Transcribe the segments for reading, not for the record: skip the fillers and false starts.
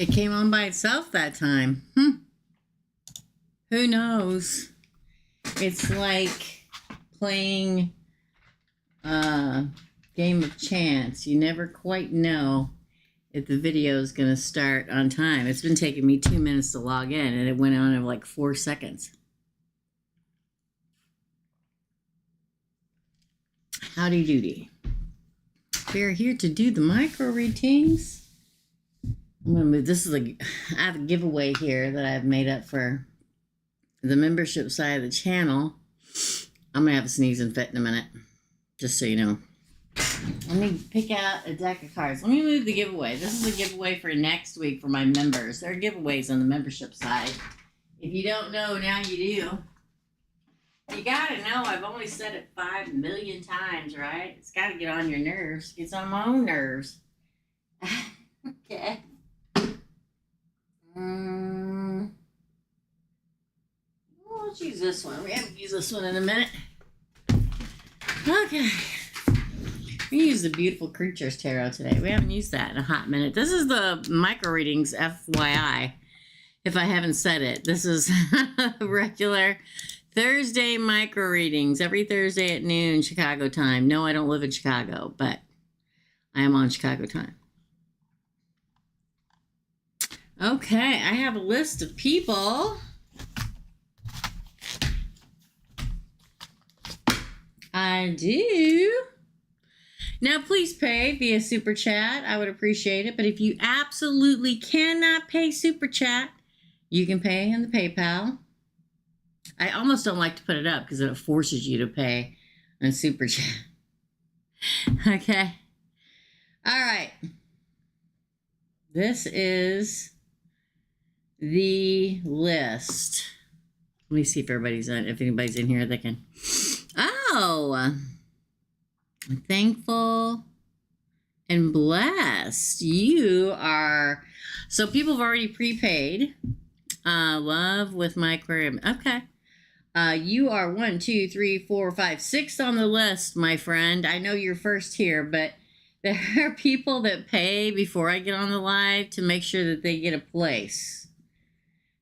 It came on by itself that time. Who knows? It's like playing a game of chance. You never quite know if the video is going to start on time. It's been taking me 2 minutes to log in, and it went on in like 4 seconds. Howdy doody. We're here to do the micro readings. I'm going to move. This is I have a giveaway here that I've made up for the membership side of the channel. I'm going to have a sneezing fit in a minute, just so you know. Let me pick out a deck of cards. Let me move the giveaway. This is a giveaway for next week for my members. There are giveaways on the membership side. If you don't know, now you do. You got to know, I've only said it 5 million times, right? It's got to get on your nerves. Gets on my own nerves. Okay. Let's use this one. We haven't used this one in a minute. Okay. We use the Beautiful Creatures Tarot today. We haven't used that in a hot minute. This is the micro readings, FYI, if I haven't said it. This is regular Thursday micro readings, every Thursday at noon Chicago time. No, I don't live in Chicago, but I am on Chicago time. Okay, I have a list of people. I do. Now, please pay via Super Chat. I would appreciate it. But if you absolutely cannot pay Super Chat, you can pay in the PayPal. I almost don't like to put it up because it forces you to pay on Super Chat. Okay. All right. This is the list. Let me see if everybody's on. If anybody's in here, they can. Oh. Thankful and blessed. You are. So people have already prepaid. Love with my aquarium. Okay. You are 1, 2, 3, 4, 5, 6 on the list, my friend. I know you're first here, but there are people that pay before I get on the live to make sure that they get a place.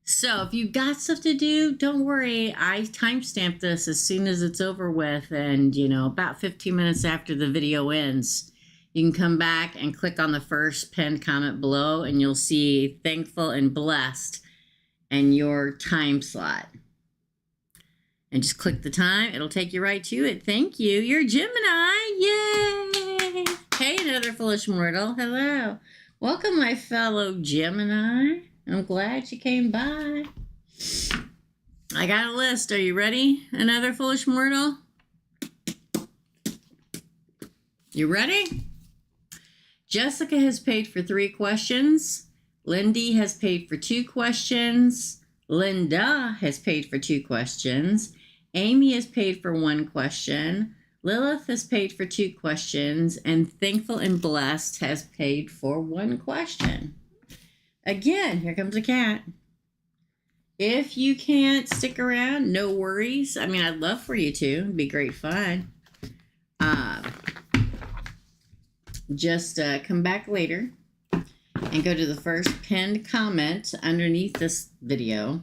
So if you've got stuff to do, don't worry. I timestamp this as soon as it's over with. And, you know, about 15 minutes after the video ends, you can come back and click on the first pinned comment below, and you'll see thankful and blessed and your time slot. And just click the time. It'll take you right to it. Thank you. You're Gemini. Yay! Hey, another foolish mortal. Hello. Welcome, my fellow Gemini. I'm glad you came by. I got a list. Are you ready? Another foolish mortal? You ready? Jessica has paid for 3 questions. Lindy has paid for 2 questions. Linda has paid for 2 questions. Amy has paid for 1 question. Lilith has paid for 2 questions. And Thankful and Blessed has paid for 1 question. Again, here comes a cat. If you can't stick around, no worries. I mean, I'd love for you to. It'd be great fun. Just come back later and go to the first pinned comment underneath this video.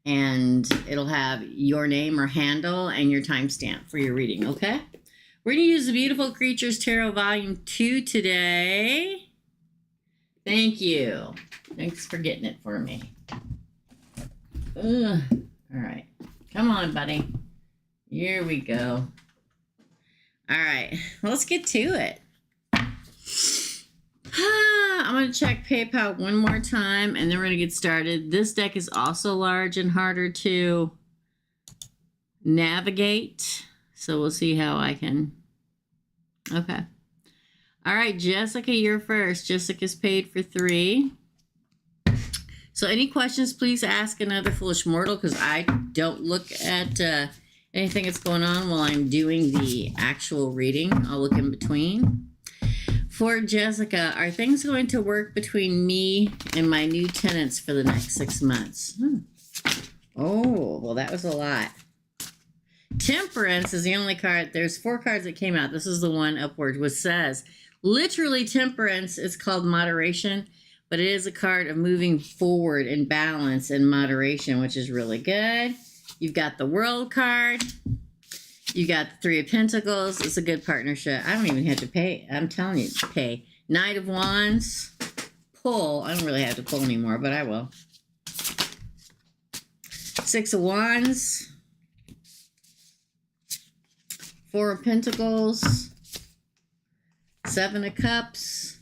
And it'll have your name or handle and your timestamp for your reading, okay? We're going to use the Beautiful Creatures Tarot Volume 2 today. Thank you. Thanks for getting it for me. Ugh. All right. Come on, buddy. Here we go. All right. Let's get to it. I'm going to check PayPal one more time, and then we're going to get started. This deck is also large and harder to navigate, so we'll see how I can. Okay. All right, Jessica, you're first. Jessica's paid for 3. So any questions, please ask another foolish mortal, because I don't look at anything that's going on while I'm doing the actual reading. I'll look in between. For Jessica, are things going to work between me and my new tenants for the next 6 months? Oh, well, that was a lot. Temperance is the only card. There's 4 cards that came out. This is the one upward, which says, literally, temperance is called moderation. but it is a card of moving forward in balance and moderation, which is really good. You've got the World card. You got the Three of Pentacles. It's a good partnership. I don't even have to pay. I'm telling you, pay. Knight of Wands. Pull. I don't really have to pull anymore, but I will. Six of Wands. Four of Pentacles. Seven of Cups.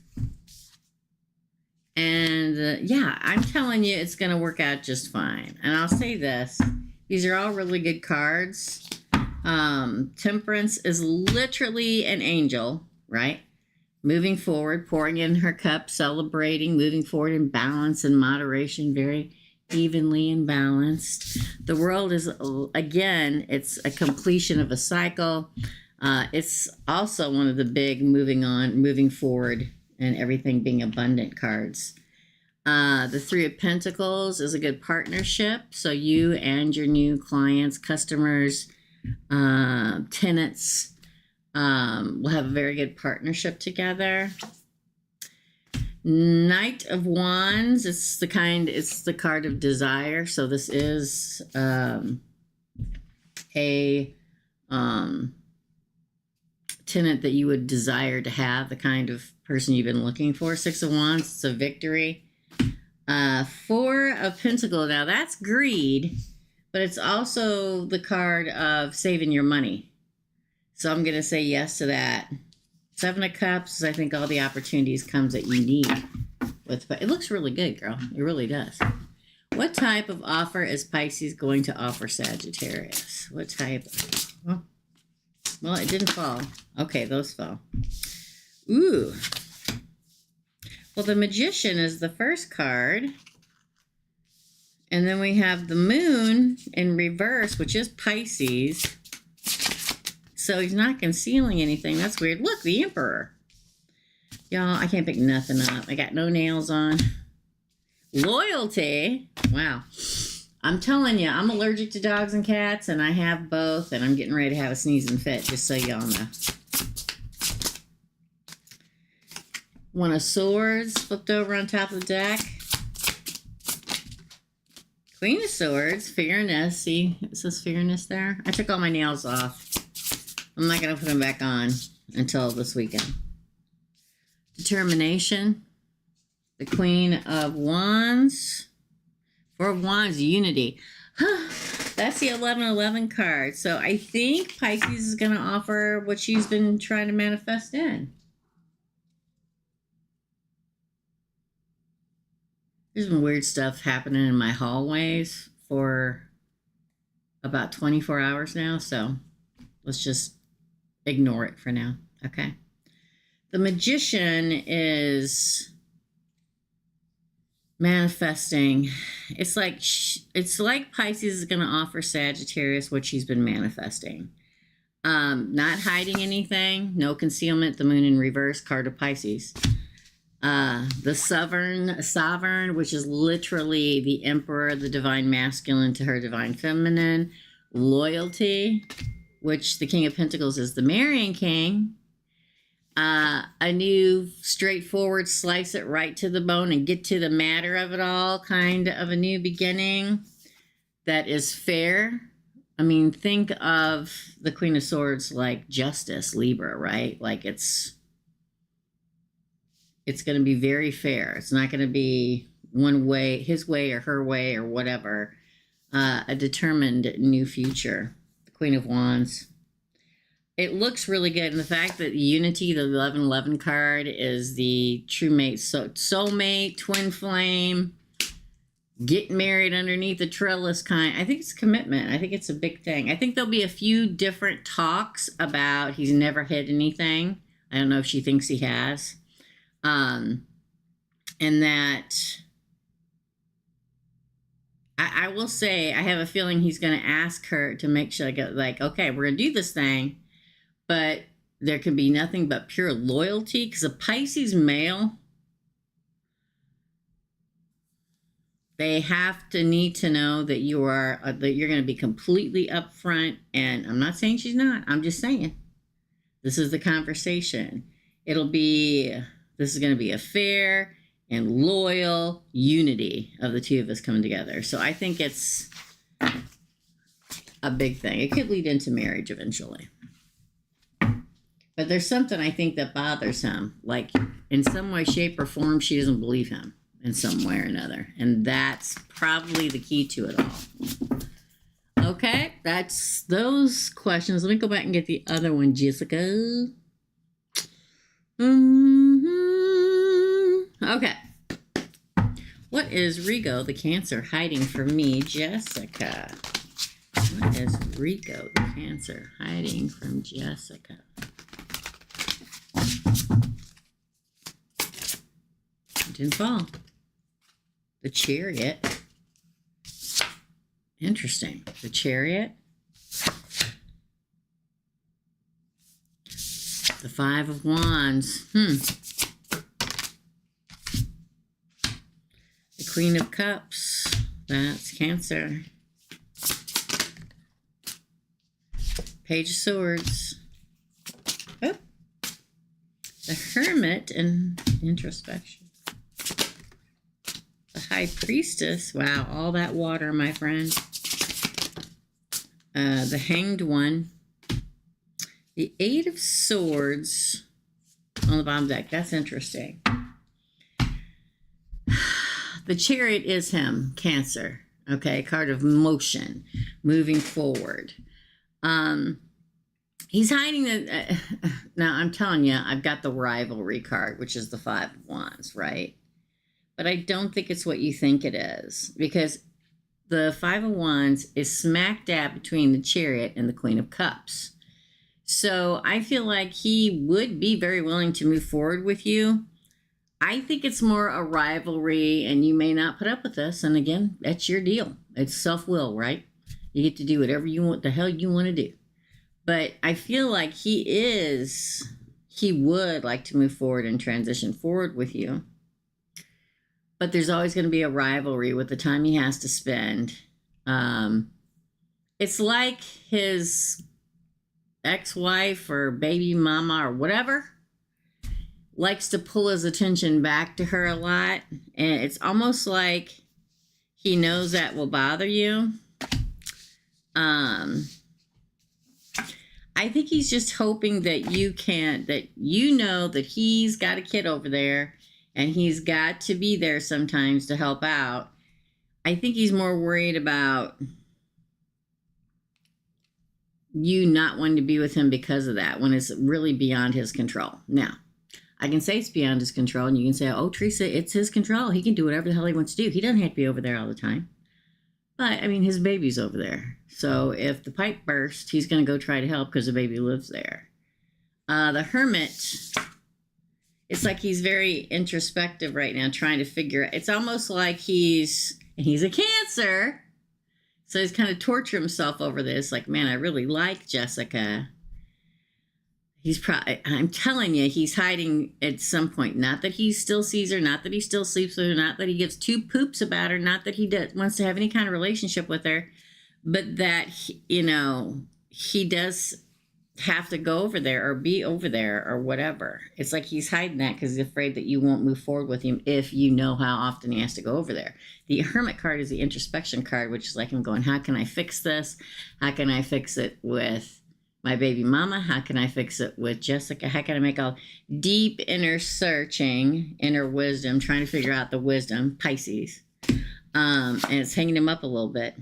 And yeah, I'm telling you, it's going to work out just fine. And I'll say this. These are all really good cards. Temperance is literally an angel, right? Moving forward, pouring in her cup, celebrating, moving forward in balance and moderation, very evenly and balanced. The World is, again, it's a completion of a cycle. It's also one of the big moving forward and everything being abundant cards. The Three of Pentacles is a good partnership. So you and your new clients, customers, tenants will have a very good partnership together. Knight of Wands, it's the card of desire. So this is a tenant that you would desire to have, the kind of person you've been looking for. Six of Wands, it's a victory. Four of Pentacles, now that's greed, but it's also the card of saving your money. So I'm going to say yes to that. Seven of Cups, I think all the opportunities comes that you need. It looks really good, girl. It really does. What type of offer is Pisces going to offer Sagittarius? What type? Well, it didn't fall. Okay, those fell. Ooh. Well, the Magician is the first card. And then we have the Moon in reverse, which is Pisces. So he's not concealing anything. That's weird. Look, the Emperor. Y'all, I can't pick nothing up. I got no nails on. Loyalty. Wow. I'm telling you, I'm allergic to dogs and cats, and I have both, and I'm getting ready to have a sneezing fit, just so y'all know. One of Swords flipped over on top of the deck. Queen of Swords, Fairness. See, it says Fairness there. I took all my nails off. I'm not going to put them back on until this weekend. Determination. The Queen of Wands. Four of Wands, Unity. That's the 1111 card. So I think Pisces is going to offer what she's been trying to manifest in. There's been weird stuff happening in my hallways for about 24 hours now. So let's just ignore it for now. Okay. The Magician is manifesting. It's like Pisces is going to offer Sagittarius what she's been manifesting. Not hiding anything, no concealment. The Moon in reverse, card of Pisces. The Sovereign, which is literally the Emperor, the divine masculine to her divine feminine. Loyalty, which the King of Pentacles is the marrying king. A new straightforward, slice it right to the bone and get to the matter of it all, kind of a new beginning that is fair. I mean, think of the Queen of Swords like justice, Libra, right? Like it's going to be very fair. It's not going to be one way, his way or her way or whatever. A determined new future. The Queen of Wands. It looks really good. And the fact that Unity, the 1111 card, is the true mate, soulmate, twin flame, get married underneath the trellis kind. I think it's commitment. I think it's a big thing. I think there'll be a few different talks about he's never hid anything. I don't know if she thinks he has. And that I will say, I have a feeling he's going to ask her to make sure, like, okay, we're going to do this thing, but there can be nothing but pure loyalty, because a Pisces male, they have to need to know that you are, that you're going to be completely upfront. And I'm not saying she's not. I'm just saying this is the conversation. This is going to be a fair and loyal unity of the two of us coming together. So I think it's a big thing. It could lead into marriage eventually. But there's something I think that bothers him. Like in some way, shape, or form, she doesn't believe him in some way or another. And that's probably the key to it all. Okay, that's those questions. Let me go back and get the other one, Jessica. Okay. What is Rigo, the Cancer, hiding from me, Jessica? What is Rigo, the Cancer, hiding from Jessica? It didn't fall. The Chariot. Interesting. The Chariot. The Five of Wands. The Queen of Cups. That's Cancer. Page of Swords. Oh. The Hermit and introspection. The High Priestess. Wow, all that water, my friend. The Hanged One. The Eight of Swords on the bottom deck. That's interesting. The Chariot is him, Cancer. Okay, card of motion, moving forward. He's hiding the... now, I'm telling you, I've got the rivalry card, which is the Five of Wands, right? But I don't think it's what you think it is. Because the Five of Wands is smack dab between the Chariot and the Queen of Cups. So I feel like he would be very willing to move forward with you. I think it's more a rivalry, and you may not put up with this. And again, that's your deal. It's self-will, right? You get to do whatever you want, the hell you want to do. But I feel like he would like to move forward and transition forward with you. But there's always going to be a rivalry with the time he has to spend. It's like his ex-wife or baby mama or whatever likes to pull his attention back to her a lot. And it's almost like he knows that will bother you. I think he's just hoping that you know that he's got a kid over there and he's got to be there sometimes to help out. I think he's more worried about you not wanting to be with him because of that, when it's really beyond his control. Now, I can say it's beyond his control, and you can say, oh, Teresa, it's his control. He can do whatever the hell he wants to do. He doesn't have to be over there all the time. But, I mean, his baby's over there. So if the pipe bursts, he's going to go try to help because the baby lives there. The Hermit, it's like he's very introspective right now, trying to figure out. It's almost like he's a Cancer. So he's kind of torturing himself over this. Like, man, I really like Jessica. I'm telling you, he's hiding at some point. Not that he still sees her, not that he still sleeps with her, not that he gives two poops about her, not that he wants to have any kind of relationship with her, but that, he does have to go over there or be over there or whatever. It's like he's hiding that because he's afraid that you won't move forward with him if you know how often he has to go over there. The Hermit card is the introspection card, which is like him going, how can I fix this? How can I fix it with my baby mama? How can I fix it with Jessica? How can I make all deep inner searching, inner wisdom, trying to figure out the wisdom, Pisces. And it's hanging him up a little bit.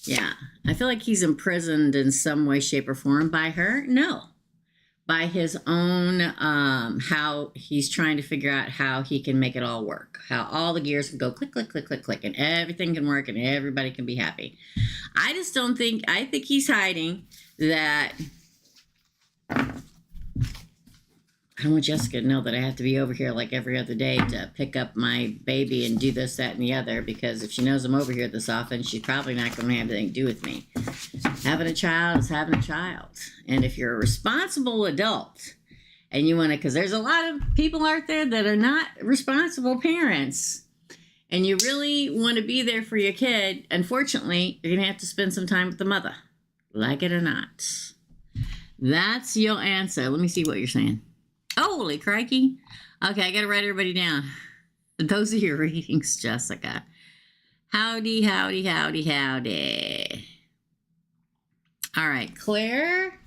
Yeah. I feel like he's imprisoned in some way, shape, or form by her. No. By his own, how he's trying to figure out how he can make it all work. How all the gears can go click, click, click, click, click, and everything can work and everybody can be happy. I think he's hiding that I don't want Jessica to know that I have to be over here like every other day to pick up my baby and do this, that, and the other, because if she knows I'm over here this often, she's probably not going to have anything to do with me. Having a child is having a child. And if you're a responsible adult and you want to, because there's a lot of people out there that are not responsible parents, and you really want to be there for your kid, unfortunately, you're going to have to spend some time with the mother. Like it or not. That's your answer. Let me see what you're saying. Holy crikey. Okay, I got to write everybody down. Those are your readings, Jessica. Howdy, howdy, howdy, howdy. All right, Claire,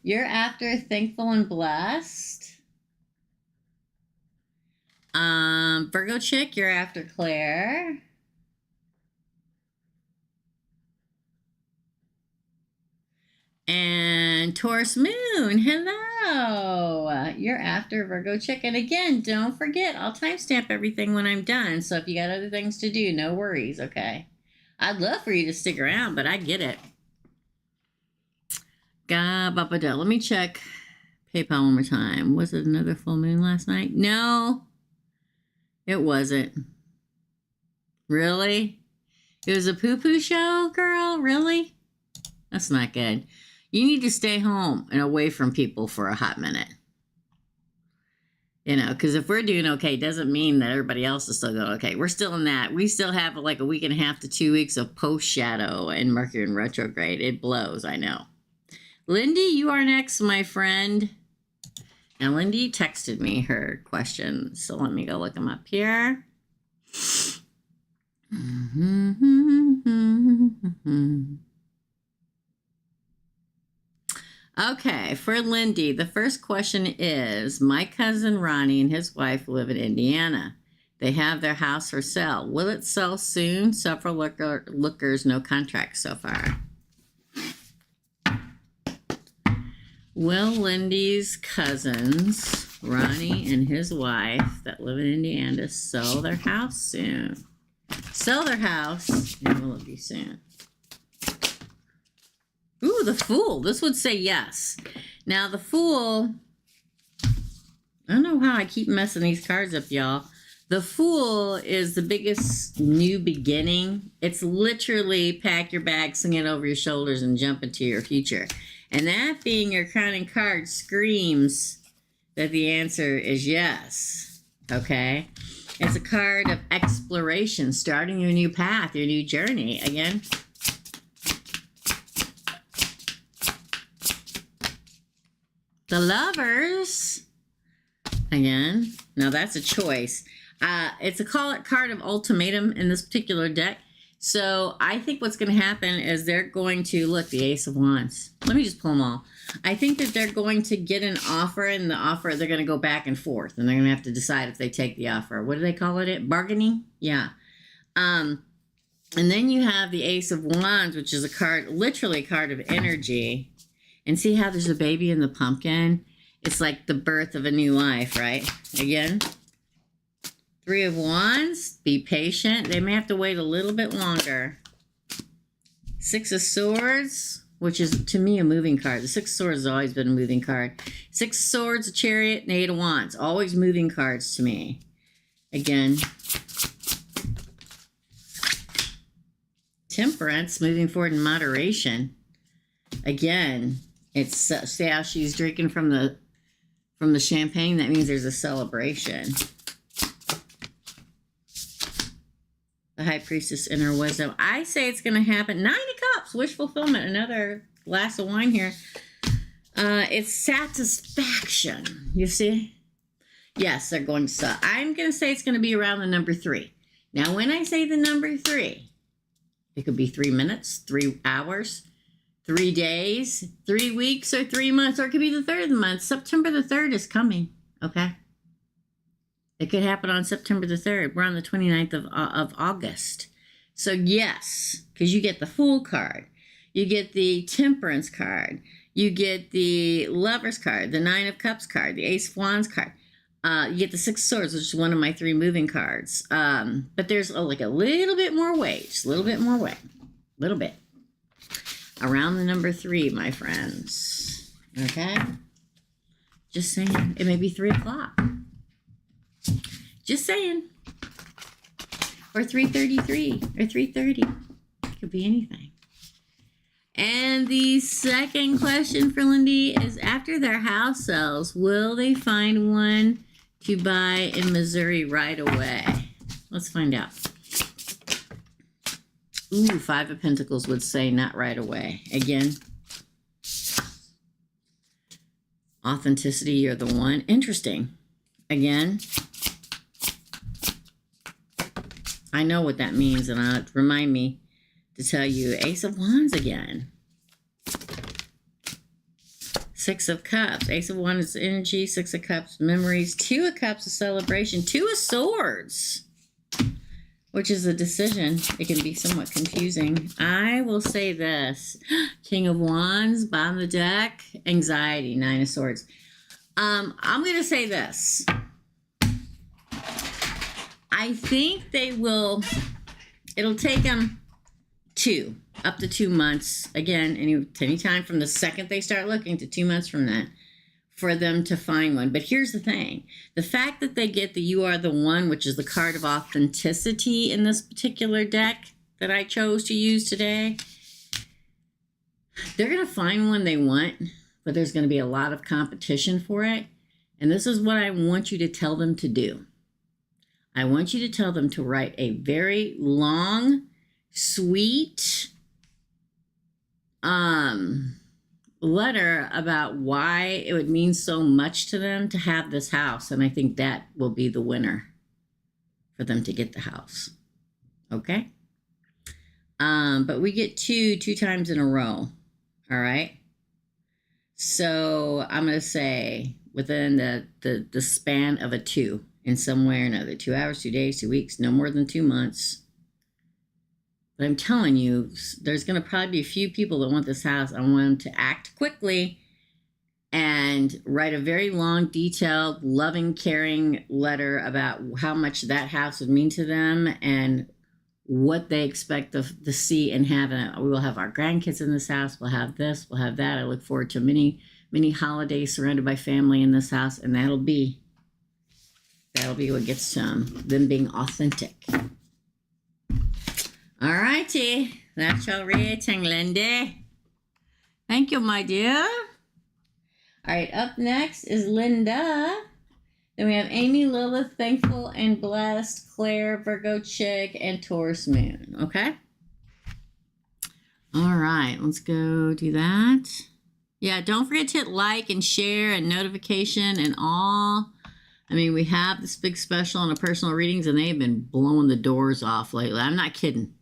you're after thankful and blessed. Virgo chick, you're after Claire. And Taurus moon, hello. You're after Virgo chick. And again, don't forget, I'll timestamp everything when I'm done. So if you got other things to do, no worries, okay? I'd love for you to stick around, but I get it. Let me check PayPal one more time. Was it another full moon last night? No, it wasn't. Really? It was a poo-poo show, girl? Really? That's not good. You need to stay home and away from people for a hot minute. You know, because if we're doing okay, doesn't mean that everybody else is still going okay. We're still in that. We still have like a week and a half to 2 weeks of post-shadow and Mercury in retrograde. It blows, I know. Lindy, you are next, my friend. Now, Lindy texted me her question, so let me go look them up here. Okay, for Lindy, the first question is, my cousin Ronnie and his wife live in Indiana. They have their house for sale. Will it sell soon? Several lookers, no contracts so far. Will Lindy's cousins, Ronnie and his wife that live in Indiana, sell their house soon? Sell their house, and will it be soon? Ooh, the Fool. This would say yes. Now, the Fool, I don't know how I keep messing these cards up, y'all. The Fool is the biggest new beginning. It's literally pack your bag, sling it over your shoulders, and jump into your future. And that being your crowning card screams that the answer is yes. Okay? It's a card of exploration, starting your new path, your new journey. Again, the Lovers. Again, now that's a choice. It's a card of ultimatum in this particular deck. So I think what's going to happen is they're going to, look, the Ace of Wands. Let me just pull them all. I think that they're going to get an offer, and the offer, they're going to go back and forth, and they're going to have to decide if they take the offer. What do they call it? Bargaining? Yeah. And then you have the Ace of Wands, which is a card, literally a card of energy. And see how there's a baby in the pumpkin? It's like the birth of a new life, right? Again, Three of Wands, be patient. They may have to wait a little bit longer. Six of Swords, which is, to me, a moving card. The Six of Swords has always been a moving card. Six of Swords, a Chariot, and Eight of Wands. Always moving cards to me. Again, Temperance, moving forward in moderation. Again, it's, see how she's drinking from the champagne? That means there's a celebration. The High Priestess, inner wisdom. I say it's going to happen. Nine of Cups, wish fulfillment. Another glass of wine here. It's satisfaction. You see? Yes, they're going to sell. I'm going to say it's going to be around the number 3. Now, when I say the number 3, it could be 3 minutes, 3 hours, 3 days, 3 weeks, or 3 months, or it could be the 3rd of the month. September the 3rd is coming, okay? It could happen on September the 3rd. We're on the 29th of August. So yes, because you get the Fool card. You get the Temperance card. You get the Lovers card, the Nine of Cups card, the Ace of Wands card. You get the Six of Swords, which is one of my 3 moving cards. But there's like a little bit more weight. Just a little bit more weight. A little bit. Around the number 3, my friends. Okay? Just saying. It may be 3 o'clock. Just saying. Or 3:33 or 3:30. Could be anything. And the second question for Lindy is, after their house sells, will they find one to buy in Missouri right away? Let's find out. Ooh, 5 of Pentacles would say not right away. Again, authenticity, you're the one. Interesting. Again, I know what that means, and remind me to tell you. Ace of Wands again. Six of Cups. Ace of Wands is energy. Six of Cups, memories. Two of Cups is celebration. Two of Swords, which is a decision. It can be somewhat confusing. I will say this. King of Wands, bottom of the deck. Anxiety, Nine of Swords. I'm going to say this. I think they will, it'll take them up to 2 months. Again, any time from the second they start looking to 2 months from that for them to find one. But here's the thing. The fact that they get the You Are the One, which is the card of authenticity in this particular deck that I chose to use today, they're going to find one they want, but there's going to be a lot of competition for it. And this is what I want you to tell them to do. I want you to tell them to write a very long, sweet letter about why it would mean so much to them to have this house. And I think that will be the winner for them to get the house. Okay? But we get two times in a row. All right? So I'm going to say within the span of a 2 in some way or another. 2 hours, 2 days, 2 weeks, no more than 2 months. But I'm telling you, there's going to probably be a few people that want this house. I want them to act quickly and write a very long, detailed, loving, caring letter about how much that house would mean to them and what they expect to see and have. We will have our grandkids in this house. We'll have this. We'll have that. I look forward to many, many holidays surrounded by family in this house. And that'll be what gets them being authentic. All righty. That's your reading, Lindy. Thank you, my dear. All right, up next is Linda. Then we have Amy, Lilith, Thankful, and Blessed, Claire, Virgo, Chick, and Taurus Moon. Okay? All right, let's go do that. Yeah, don't forget to hit like and share and notification and all. I mean, we have this big special on the personal readings, and they've been blowing the doors off lately. I'm not kidding.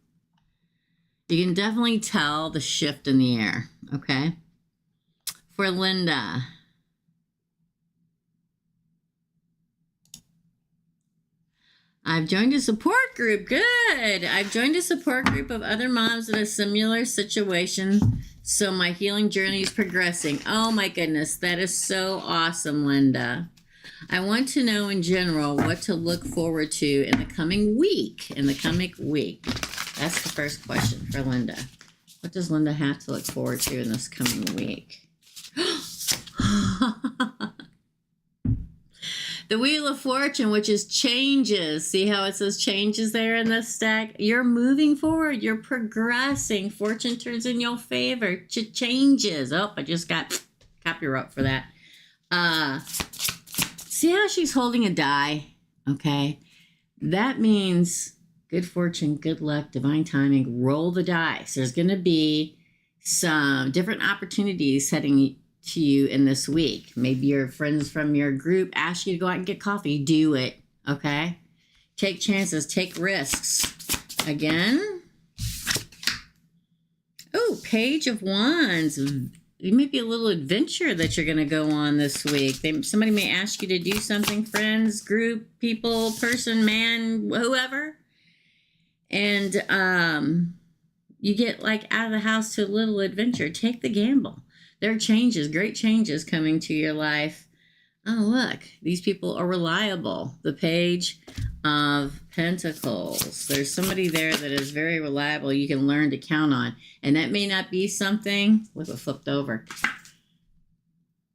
You can definitely tell the shift in the air, okay? For Linda. I've joined a support group. Good. I've joined a support group of other moms in a similar situation, so my healing journey is progressing. Oh, my goodness. That is so awesome, Linda. I want to know in general what to look forward to in the coming week. That's the first question for Linda. What does Linda have to look forward to in this coming week? The Wheel of Fortune, which is changes. See how it says changes there in this stack? You're moving forward. You're progressing. Fortune turns in your favor. Changes. Oh, I just got copyright for that. See how she's holding a die? Okay. That means good fortune, good luck, divine timing. Roll the dice. There's going to be some different opportunities heading to you in this week. Maybe your friends from your group ask you to go out and get coffee. Do it. Okay. Take chances. Take risks. Again. Oh, Page of Wands. It may be a little adventure that you're going to go on this week. Somebody may ask you to do something, friends, group, people, person, man, whoever. And you get like out of the house to a little adventure. Take the gamble. There are changes, great changes coming to your life. Oh, look, these people are reliable. The Page of Pentacles. There's somebody there that is very reliable you can learn to count on. And that may not be something, with it flipped over,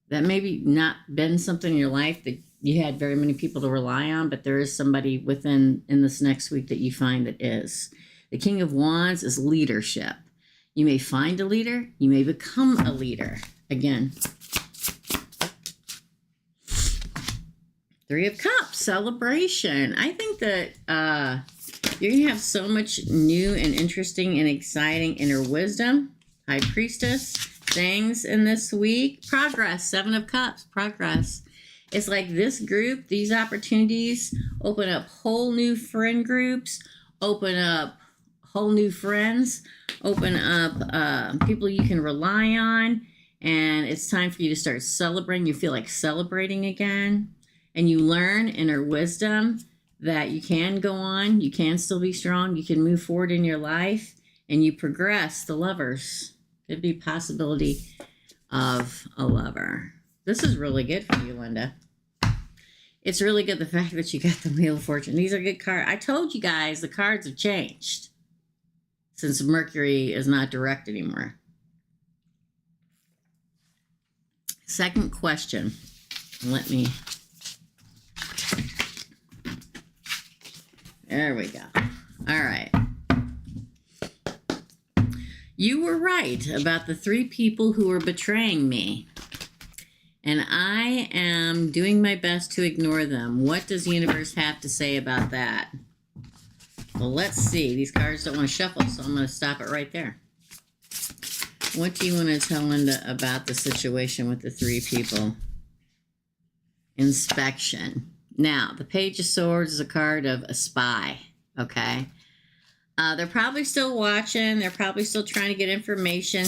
that maybe not been something in your life that you had very many people to rely on, but there is somebody in this next week that you find that is. The King of Wands is leadership. You may find a leader. You may become a leader. Again. Three of Cups, celebration. I think that you're going to have so much new and interesting and exciting inner wisdom. High Priestess things in this week. Progress, Seven of Cups, progress. It's like this group, these opportunities open up whole new friend groups, open up whole new friends, open up people you can rely on, and it's time for you to start celebrating. You feel like celebrating again, and you learn inner wisdom that you can go on, you can still be strong, you can move forward in your life, and you progress. The lovers. Could be possibility of a lover. This is really good for you, Linda. It's really good, the fact that you got the Wheel of Fortune. These are good cards. I told you guys the cards have changed since Mercury is not direct anymore. Second question. Let me... There we go. All right. You were right about the 3 people who were betraying me. And I am doing my best to ignore them. What does the universe have to say about that? Well, let's see. These cards don't want to shuffle, so I'm going to stop it right there. What do you want to tell Linda about the situation with the 3 people? Inspection. Now, the Page of Swords is a card of a spy, okay? They're probably still watching. They're probably still trying to get information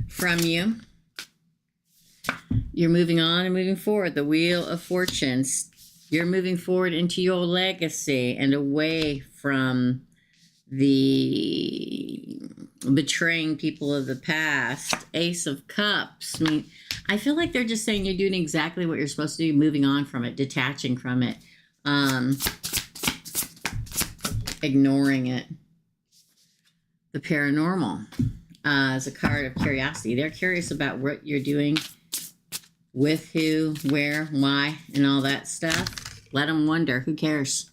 from you. You're moving on and moving forward. The Wheel of Fortune. You're moving forward into your legacy and away from the betraying people of the past. Ace of Cups. I mean, I feel like they're just saying you're doing exactly what you're supposed to do, moving on from it, detaching from it, ignoring it. The Paranormal is a card of curiosity. They're curious about what you're doing, with who, where, why, and all that stuff. Let them wonder. Who cares?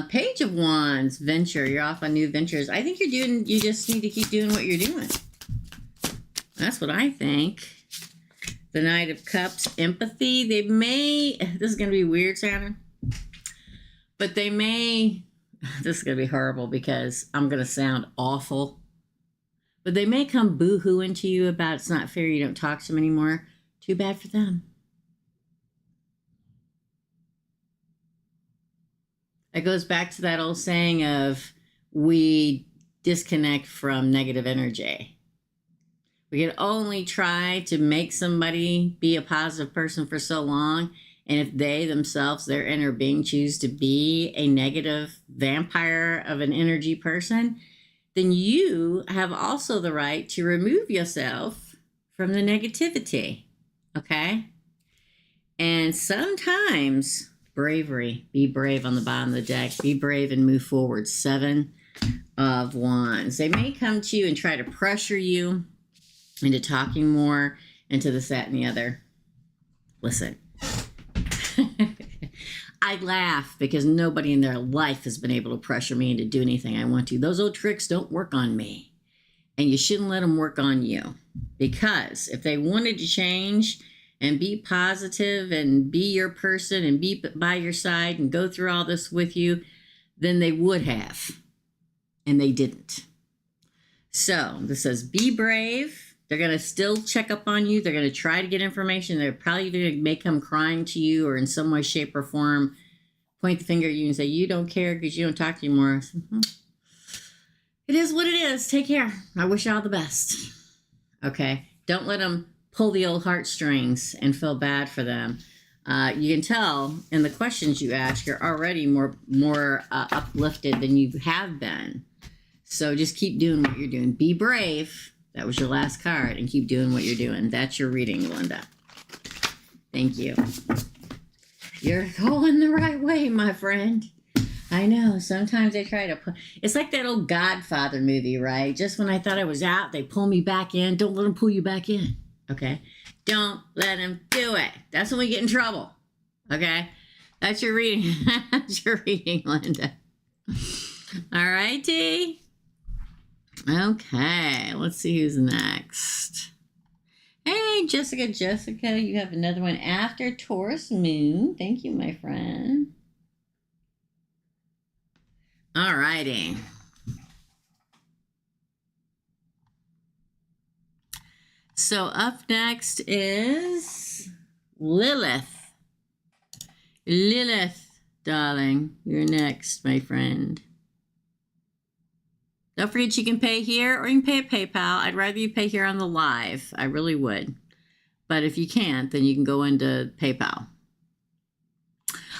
Page of Wands, venture. You're off on new ventures. I think you just need to keep doing what you're doing. That's what I think. The Knight of Cups, empathy. They may, this is going to be weird sounding, but they may, this is going to be horrible because I'm going to sound awful, but they may come boo-hooing to you about it's not fair you don't talk to them anymore. Too bad for them. It goes back to that old saying of we disconnect from negative energy. We can only try to make somebody be a positive person for so long. And if they themselves, their inner being, choose to be a negative vampire of an energy person, then you have also the right to remove yourself from the negativity. Okay? And sometimes bravery. Be brave on the bottom of the deck. Be brave and move forward. 7 of Wands. They may come to you and try to pressure you into talking more, into this, that, and the other. Listen. I laugh because nobody in their life has been able to pressure me into do anything I want to. Those old tricks don't work on me. And you shouldn't let them work on you. Because if they wanted to change and be positive and be your person and be by your side and go through all this with you, then they would have. And they didn't. So this says, be brave. They're going to still check up on you. They're going to try to get information. They're probably going to may come crying to you or in some way, shape, or form point the finger at you and say, you don't care because you don't talk anymore. It is what it is. Take care. I wish you all the best. Okay? Don't let them pull the old heartstrings and feel bad for them. You can tell in the questions you ask, you're already more uplifted than you have been. So just keep doing what you're doing. Be brave. That was your last card, and keep doing what you're doing. That's your reading, Linda. Thank you. You're going the right way, my friend. I know. Sometimes they try to put... It's like that old Godfather movie, right? Just when I thought I was out, they pull me back in. Don't let them pull you back in. Okay? Don't let them do it. That's when we get in trouble. Okay? That's your reading. That's your reading, Linda. All righty. Okay, let's see who's next. Hey, Jessica, you have another one after Taurus Moon. Thank you, my friend. All righty. So up next is Lilith. Lilith, darling. You're next, my friend. Don't forget you can pay here or you can pay at PayPal. I'd rather you pay here on the live. I really would. But if you can't, then you can go into PayPal.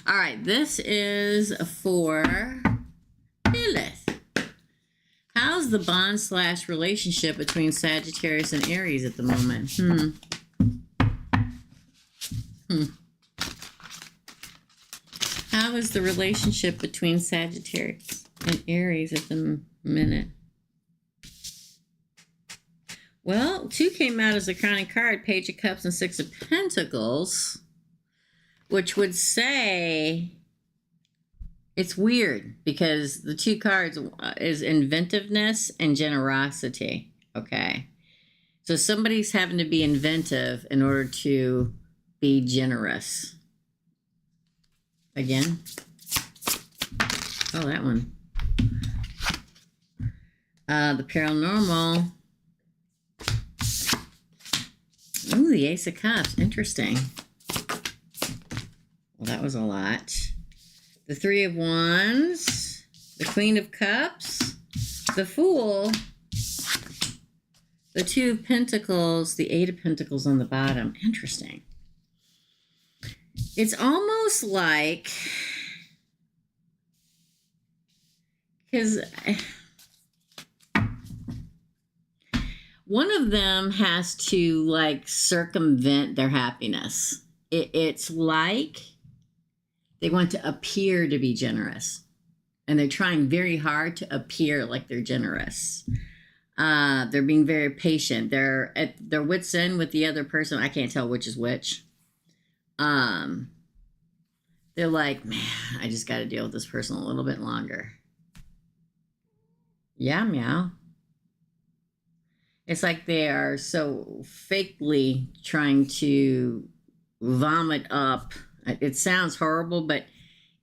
All right, this is for Lilith. How's the bond/relationship between Sagittarius and Aries at the moment? How is the relationship between Sagittarius and Aries at the minute? Well, 2 came out as a crowning card, Page of Cups and 6 of Pentacles, which would say it's weird because the 2 cards is inventiveness and generosity. Okay. So somebody's having to be inventive in order to be generous. Again. Oh, that one. The paranormal. Ooh, the Ace of Cups. Interesting. Well, that was a lot. The 3 of Wands. The Queen of Cups. The Fool. The 2 of Pentacles. The 8 of Pentacles on the bottom. Interesting. It's almost like... because... one of them has to, like, circumvent their happiness. It's like they want to appear to be generous. And they're trying very hard to appear like they're generous. They're being very patient. They're at their wits' end with the other person. I can't tell which is which. They're like, man, I just got to deal with this person a little bit longer. Yeah, meow. It's like they are so fakely trying to vomit up. It sounds horrible, but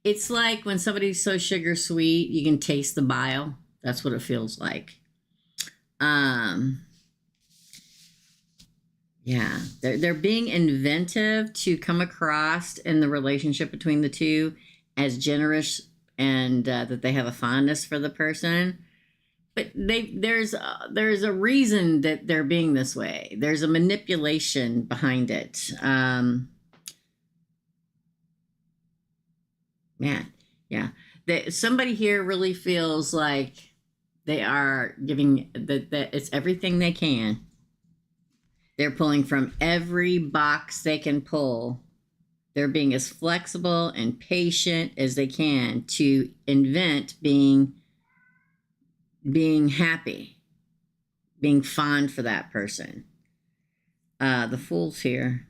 it's like when somebody's so sugar sweet, you can taste the bile. That's what it feels like. Yeah, they're being inventive to come across in the relationship between the two as generous and that they have a fondness for the person. But there's a reason that they're being this way. There's a manipulation behind it. Yeah. Somebody here really feels like they are giving that it's everything they can. They're pulling from every box they can pull. They're being as flexible and patient as they can to invent being happy, being fond for that person. The Fool's here.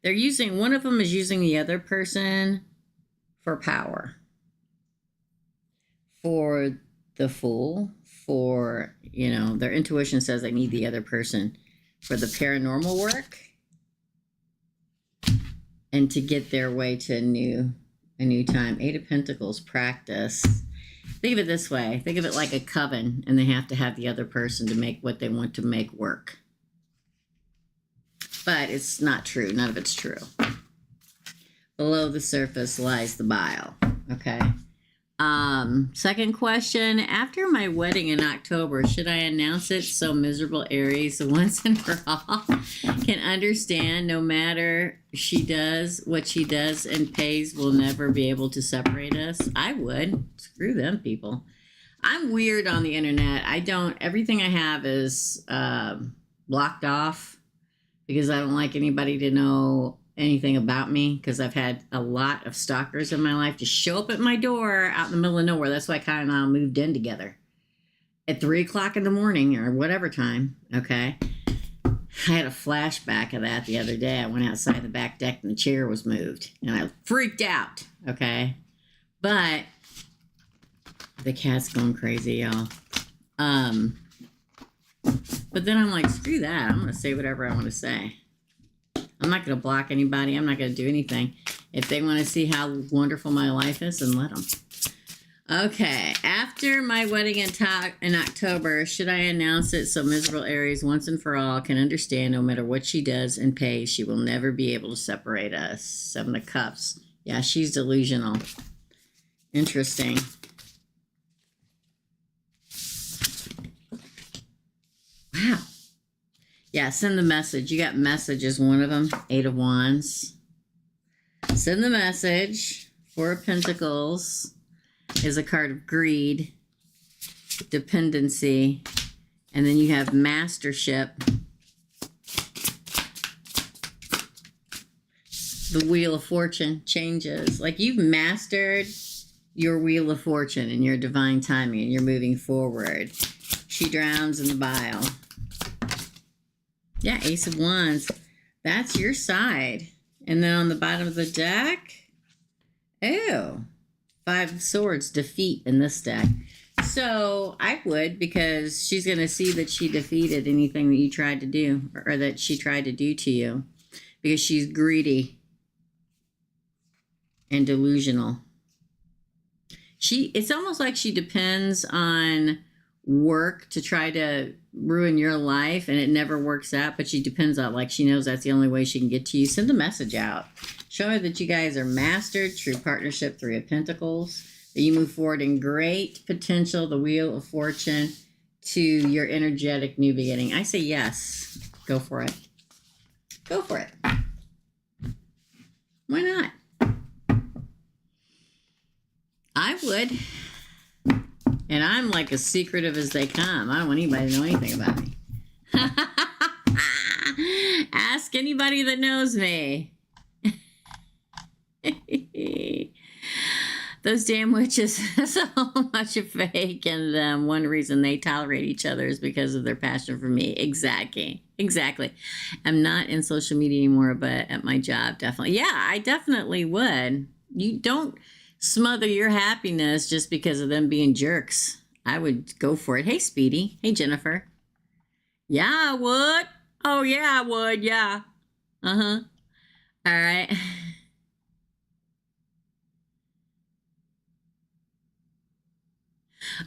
They're using, one of them is using the other person for power. For the Fool, for, their intuition says they need the other person for the paranormal work and to get their way to a new time. 8 of Pentacles, practice. Think of it this way. Think of it like a coven, and they have to have the other person to make what they want to make work. But it's not true. None of it's true. Below the surface lies the bile. Okay. Second question. After my wedding in October, should I announce it so miserable Aries once and for all can understand no matter what she does and pays will never be able to separate us? I would. Screw them people. I'm weird on the internet. Everything I have is blocked off because I don't like anybody to know anything about me, because I've had a lot of stalkers in my life just show up at my door out in the middle of nowhere. That's why Kyle and I moved in together at 3 o'clock in the morning or whatever time. Okay. I had a flashback of that the other day. I went outside the back deck and the chair was moved and I freaked out. Okay. But the cat's going crazy, y'all. But then I'm like, screw that. I'm going to say whatever I want to say. I'm not going to block anybody. I'm not going to do anything. If they want to see how wonderful my life is, then let them. Okay. After my wedding in October, should I announce it so miserable Aries once and for all can understand no matter what she does and pays, she will never be able to separate us? 7 of Cups. Yeah, she's delusional. Interesting. Wow. Yeah, send the message. You got message as one of them. 8 of Wands. Send the message. 4 of Pentacles is a card of greed, dependency, and then you have mastership. The Wheel of Fortune changes. Like you've mastered your Wheel of Fortune and your divine timing and you're moving forward. She drowns in the bile. Yeah, Ace of Wands. That's your side. And then on the bottom of the deck, ew, 5 of Swords, defeat in this deck. So I would, because she's going to see that she defeated anything that you tried to do or that she tried to do to you because she's greedy and delusional. It's almost like she depends on work to try to ruin your life and it never works out, but she depends on, like, she knows that's the only way she can get to you. Send a message out. Show her that you guys are mastered, true partnership, 3 of Pentacles, that you move forward in great potential, the Wheel of Fortune, to your energetic new beginning. I say yes. Go for it. Go for it. Why not? I would. And I'm like as secretive as they come. I don't want anybody to know anything about me. Ask anybody that knows me. Those damn witches, so much of fake in them. One reason they tolerate each other is because of their passion for me. Exactly. I'm not in social media anymore, but at my job, definitely. Yeah, I definitely would. You don't smother your happiness just because of them being jerks. I would go for it. Hey, Speedy. Hey, Jennifer. Yeah, I would. Oh, yeah, I would. Yeah. Uh-huh. All right.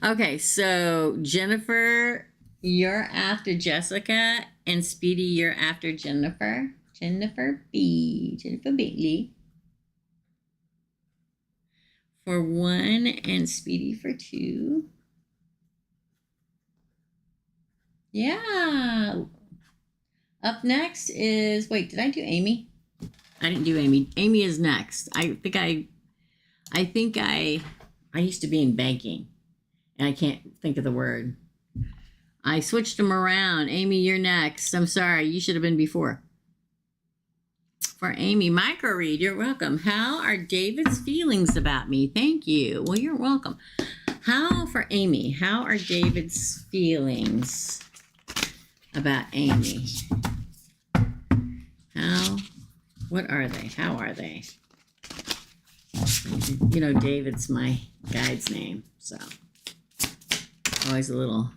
Okay, so Jennifer, you're after Jessica, and Speedy, you're after Jennifer. Jennifer Bailey. For 1 and Speedy for 2. Yeah. Up next is, wait, did I do Amy? I didn't do Amy. Amy is next. I think I used to be in banking and I can't think of the word. I switched them around. Amy, you're next. I'm sorry. You should have been before. For Amy, micro read, you're welcome. How are David's feelings about me? Thank you. Well, you're welcome. For Amy, how are David's feelings about Amy? What are they? How are they? You know, David's my guide's name, so always a little.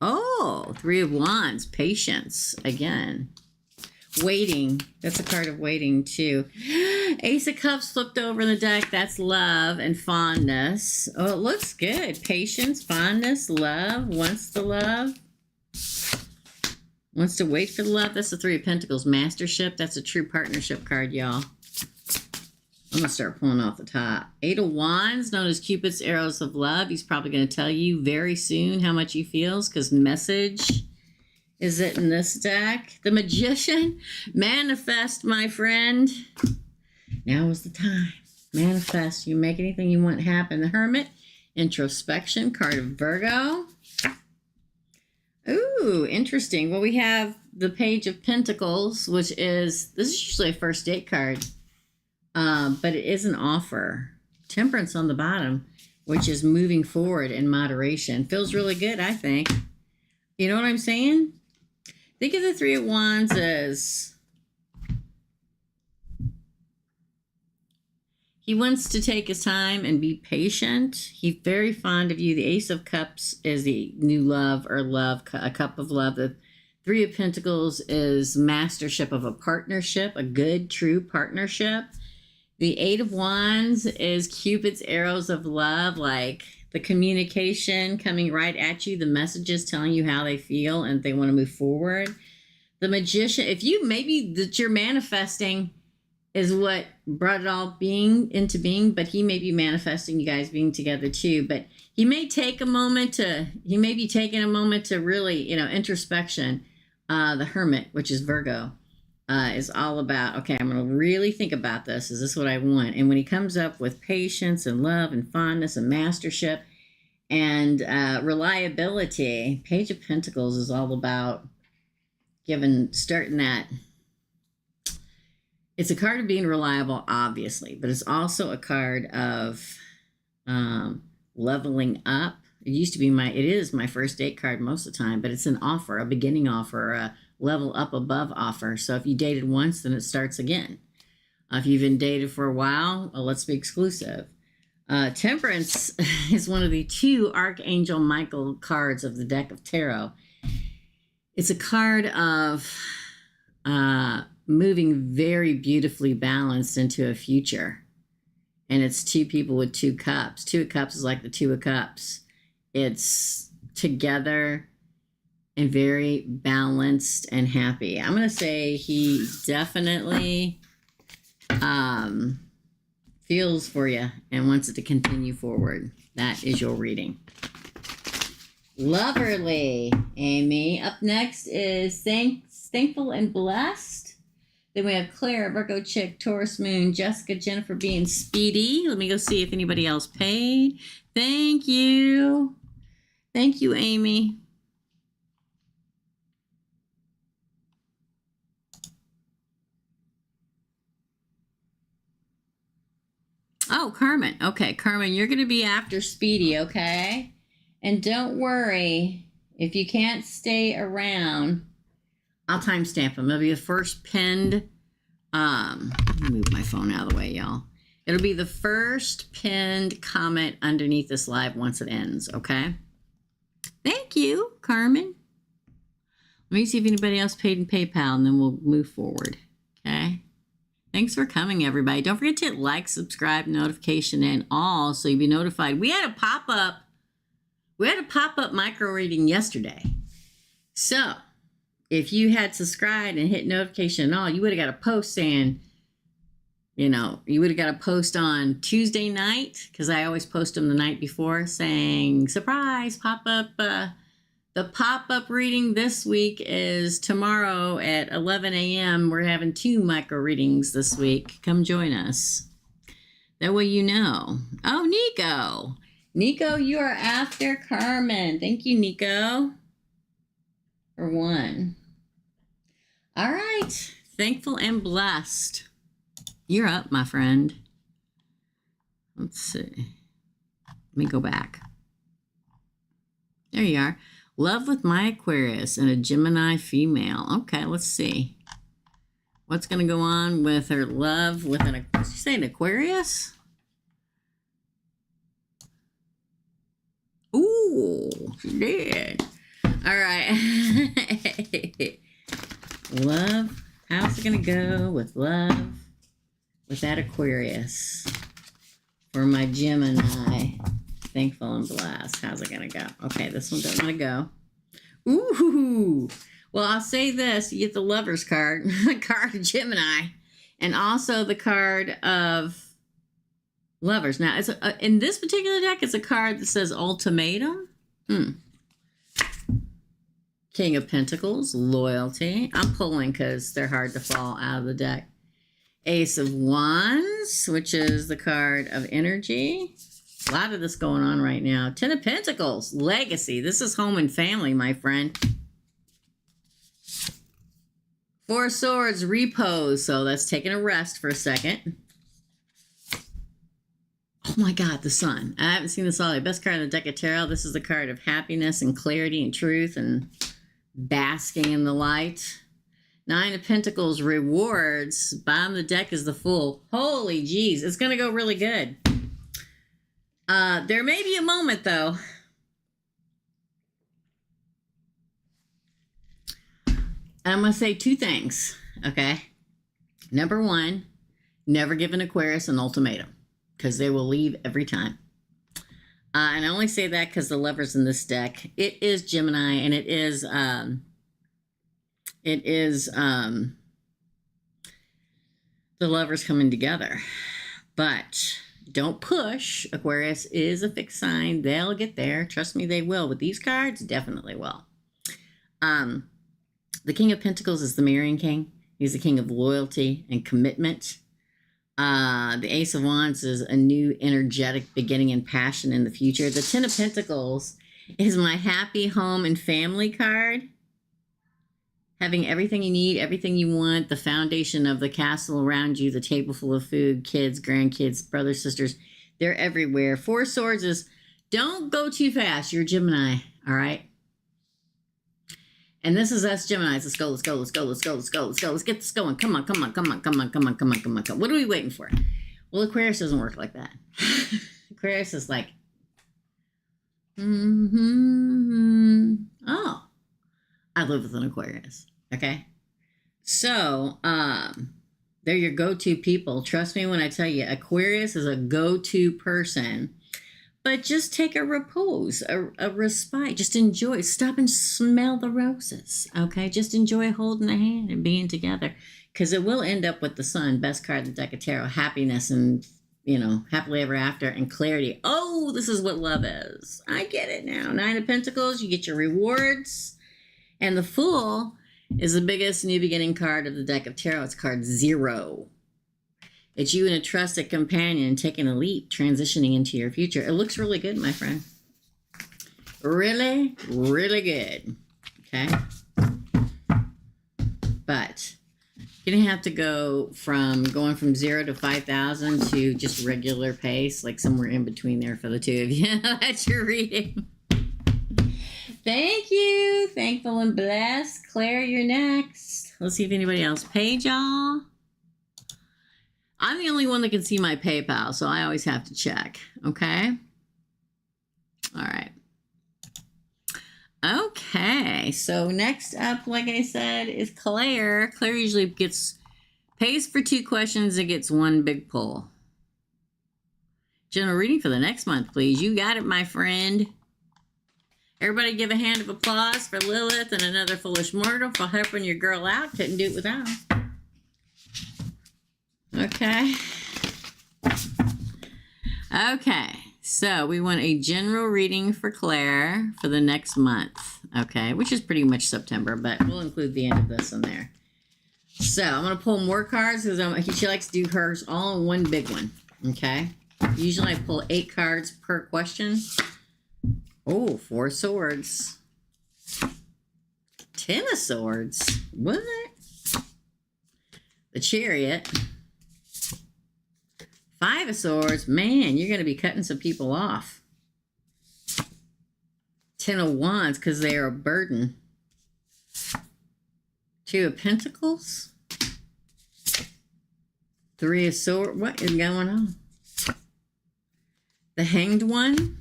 Oh, 3 of Wands, patience again. Waiting. That's a card of waiting, too. Ace of Cups flipped over in the deck. That's love and fondness. Oh, it looks good. Patience, fondness, love. Wants the love. Wants to wait for the love. That's the 3 of Pentacles. Mastership. That's a true partnership card, y'all. I'm going to start pulling off the top. 8 of Wands, known as Cupid's arrows of love. He's probably going to tell you very soon how much he feels because message is it in this deck. The Magician. Manifest, my friend. Now is the time. Manifest. You make anything you want happen. The Hermit. Introspection. Card of Virgo. Ooh, interesting. Well, we have the Page of Pentacles, which is, this is usually a first date card, but it is an offer. Temperance on the bottom, which is moving forward in moderation. Feels really good, I think. You know what I'm saying? Think of the 3 of Wands as he wants to take his time and be patient. He's very fond of you. The Ace of Cups is the new love or love, a cup of love. The 3 of Pentacles is mastership of a partnership, a good, true partnership. The 8 of Wands is Cupid's arrows of love, like the communication coming right at you, the messages telling you how they feel and they want to move forward. The Magician, if you maybe that you're manifesting is what brought it all into being, but he may be manifesting you guys being together too. But he may take a moment to, he may be taking a moment to really, introspection. The Hermit, which is Virgo, is all about, okay, I'm going to really think about this. Is this what I want? And when he comes up with patience and love and fondness and mastership and reliability, Page of Pentacles is all about starting that. It's a card of being reliable, obviously, but it's also a card of leveling up. It is my first date card most of the time, but it's an offer, a beginning offer, a level up above offer. So if you dated once, then it starts again. If you've been dated for a while, let's be exclusive. Temperance is one of the 2 Archangel Michael cards of the deck of tarot. It's a card of moving very beautifully balanced into a future. And it's 2 people with 2 cups. 2 of Cups is like the 2 of Cups. It's together and very balanced and happy. I'm going to say he definitely feels for you and wants it to continue forward. That is your reading. Loverly, Amy. Up next is Thankful and Blessed. Then we have Claire, Virgo Chick, Taurus Moon, Jessica, Jennifer being Speedy. Let me go see if anybody else paid. Thank you. Thank you, Amy. Oh, Carmen. Okay, Carmen, you're going to be after Speedy, okay? And don't worry, if you can't stay around, I'll timestamp them. It'll be the first pinned, let me move my phone out of the way, y'all. It'll be the first pinned comment underneath this live once it ends, okay? Thank you, Carmen. Let me see if anybody else paid in PayPal, and then we'll move forward, okay? Thanks for coming, everybody. Don't forget to hit like, subscribe, notification, and all so you'll be notified. We had a pop-up micro reading yesterday. So if you had subscribed and hit notification and all, you would have got a post saying, you would have got a post on Tuesday night, because I always post them the night before, saying, surprise, pop-up. The pop-up reading this week is tomorrow at 11 a.m. We're having 2 micro readings this week. Come join us. That way you know. Oh, Nico. Nico, you are after Carmen. Thank you, Nico. For 1. All right. Thankful and Blessed. You're up, my friend. Let's see. Let me go back. There you are. Love with my Aquarius and a Gemini female. Okay, let's see. What's going to go on with her love with did you say an Aquarius? Ooh, she did. All right. Love. How's it going to go with love with that Aquarius? For my Gemini. Thankful and Blessed. How's it going to go? Okay, this one doesn't want to go. Ooh. Well, I'll say this. You get the Lover's card. The card of Gemini. And also the card of Lovers. Now, in this particular deck, it's a card that says Ultimatum. King of Pentacles. Loyalty. I'm pulling because they're hard to fall out of the deck. Ace of Wands, which is the card of Energy. A lot of this going on right now. 10 of Pentacles, Legacy. This is home and family, my friend. 4 of Swords, Repose. So that's taking a rest for a second. Oh my God, the Sun. I haven't seen this all. The best card in the deck of tarot. This is the card of happiness and clarity and truth and basking in the light. 9 of Pentacles, Rewards. Bottom of the deck is the Fool. Holy jeez, it's going to go really good. There may be a moment, though. I'm going to say 2 things, okay? Number 1, never give an Aquarius an ultimatum, because they will leave every time. And I only say that because the Lovers in this deck, it is Gemini, and it is the the lovers coming together. But don't push. Aquarius is a fixed sign. They'll get there. Trust me, they will. With these cards, definitely will. The King of Pentacles is the marrying king. He's the king of loyalty and commitment. The Ace of Wands is a new energetic beginning and passion in the future. The Ten of Pentacles is my happy home and family card. Having everything you need, everything you want, the foundation of the castle around you, the table full of food, kids, grandkids, brothers, sisters, they're everywhere. Four of Swords is don't go too fast. You're a Gemini, all right? And this is us Geminis. Let's go, let's go, let's go, let's go, let's go, let's go. Let's get this going. Come on, come on, come on, come on, come on, come on, come on, come on. What are we waiting for? Well, Aquarius doesn't work like that. Aquarius is like, oh, I live with an Aquarius. Okay. So, they're your go-to people. Trust me when I tell you, Aquarius is a go-to person. But just take a repose, a respite. Just enjoy. Stop and smell the roses. Okay? Just enjoy holding a hand and being together. Because it will end up with the sun, best card in the deck of tarot. Happiness and, happily ever after and clarity. Oh, this is what love is. I get it now. Nine of Pentacles, you get your rewards. And the Fool is the biggest new beginning card of the deck of tarot. It's card 0. It's you and a trusted companion taking a leap, transitioning into your future. It looks really good, my friend. Really, really good. Okay? But you're going to have to go from 0 to 5,000 to just regular pace, like somewhere in between there for the two of you. That's your reading. Thank you. Thankful and blessed. Claire, you're next. Let's see if anybody else paid y'all. I'm the only one that can see my PayPal, so I always have to check. Okay? All right. Okay. So next up, like I said, is Claire. Claire usually pays for 2 questions and gets 1 big pull. General reading for the next month, please. You got it, my friend. Everybody give a hand of applause for Lilith and another foolish mortal for helping your girl out. Couldn't do it without them. Okay. Okay. So we want a general reading for Claire for the next month. Okay. Which is pretty much September, but we'll include the end of this in there. So I'm going to pull more cards because she likes to do hers all in one big one. Okay. Usually I pull 8 cards per question. Oh, 4 swords. 10 of swords. What? The Chariot. 5 of swords. Man, you're going to be cutting some people off. 10 of wands because they are a burden. 2 of pentacles. 3 of swords. What is going on? The hanged one.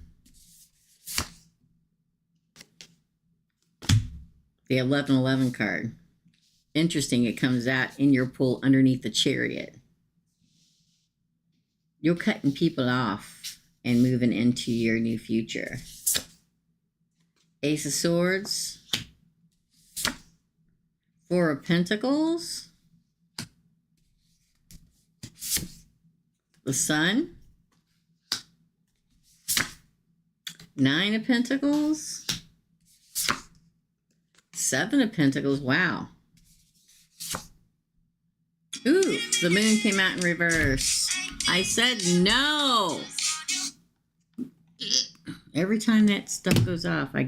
The 1111 card. Interesting, it comes out in your pull underneath the Chariot. You're cutting people off and moving into your new future. Ace of Swords. 4 of Pentacles. The Sun. 9 of Pentacles. 7 of Pentacles. Wow. Ooh, the Moon came out in reverse. I said no. Every time that stuff goes off, I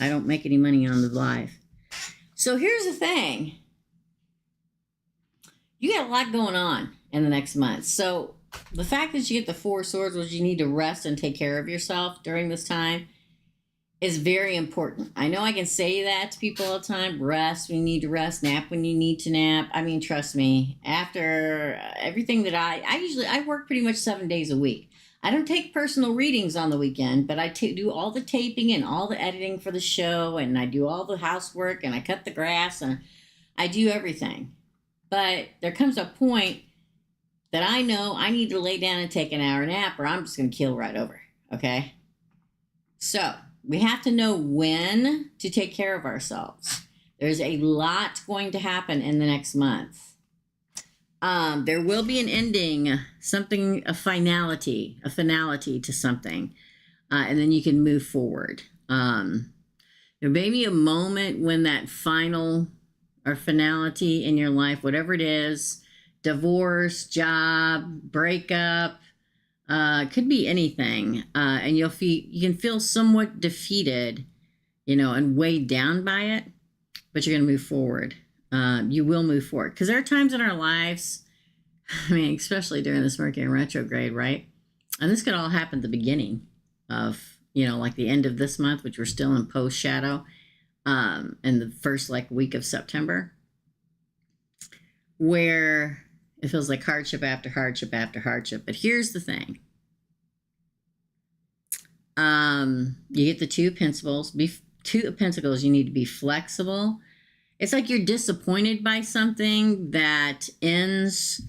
don't make any money on the live. So here's the thing. You got a lot going on in the next month. So the fact that you get the 4 swords, which you need to rest and take care of yourself during this time, is very important. I know I can say that to people all the time. Rest when you need to rest. Nap when you need to nap. I mean, trust me. After everything that I work pretty much 7 days a week. I don't take personal readings on the weekend, but I do all the taping and all the editing for the show, and I do all the housework, and I cut the grass, and I do everything. But there comes a point that I know I need to lay down and take an hour nap, or I'm just going to keel right over. Okay? So we have to know when to take care of ourselves. There's a lot going to happen in the next month. There will be an ending, something, a finality to something. And then you can move forward. There may be a moment when that final or finality in your life, whatever it is, divorce, job, breakup, could be anything. And you can feel somewhat defeated, and weighed down by it, but you're going to move forward. You will move forward, because there are times in our lives, especially during this Mercury retrograde, right? And this could all happen at the beginning of, like the end of this month, which we're still in post shadow, and the first week of September, where it feels like hardship after hardship after hardship. But here's the thing. You get the Two of Pentacles. You need to be flexible. It's like you're disappointed by something that ends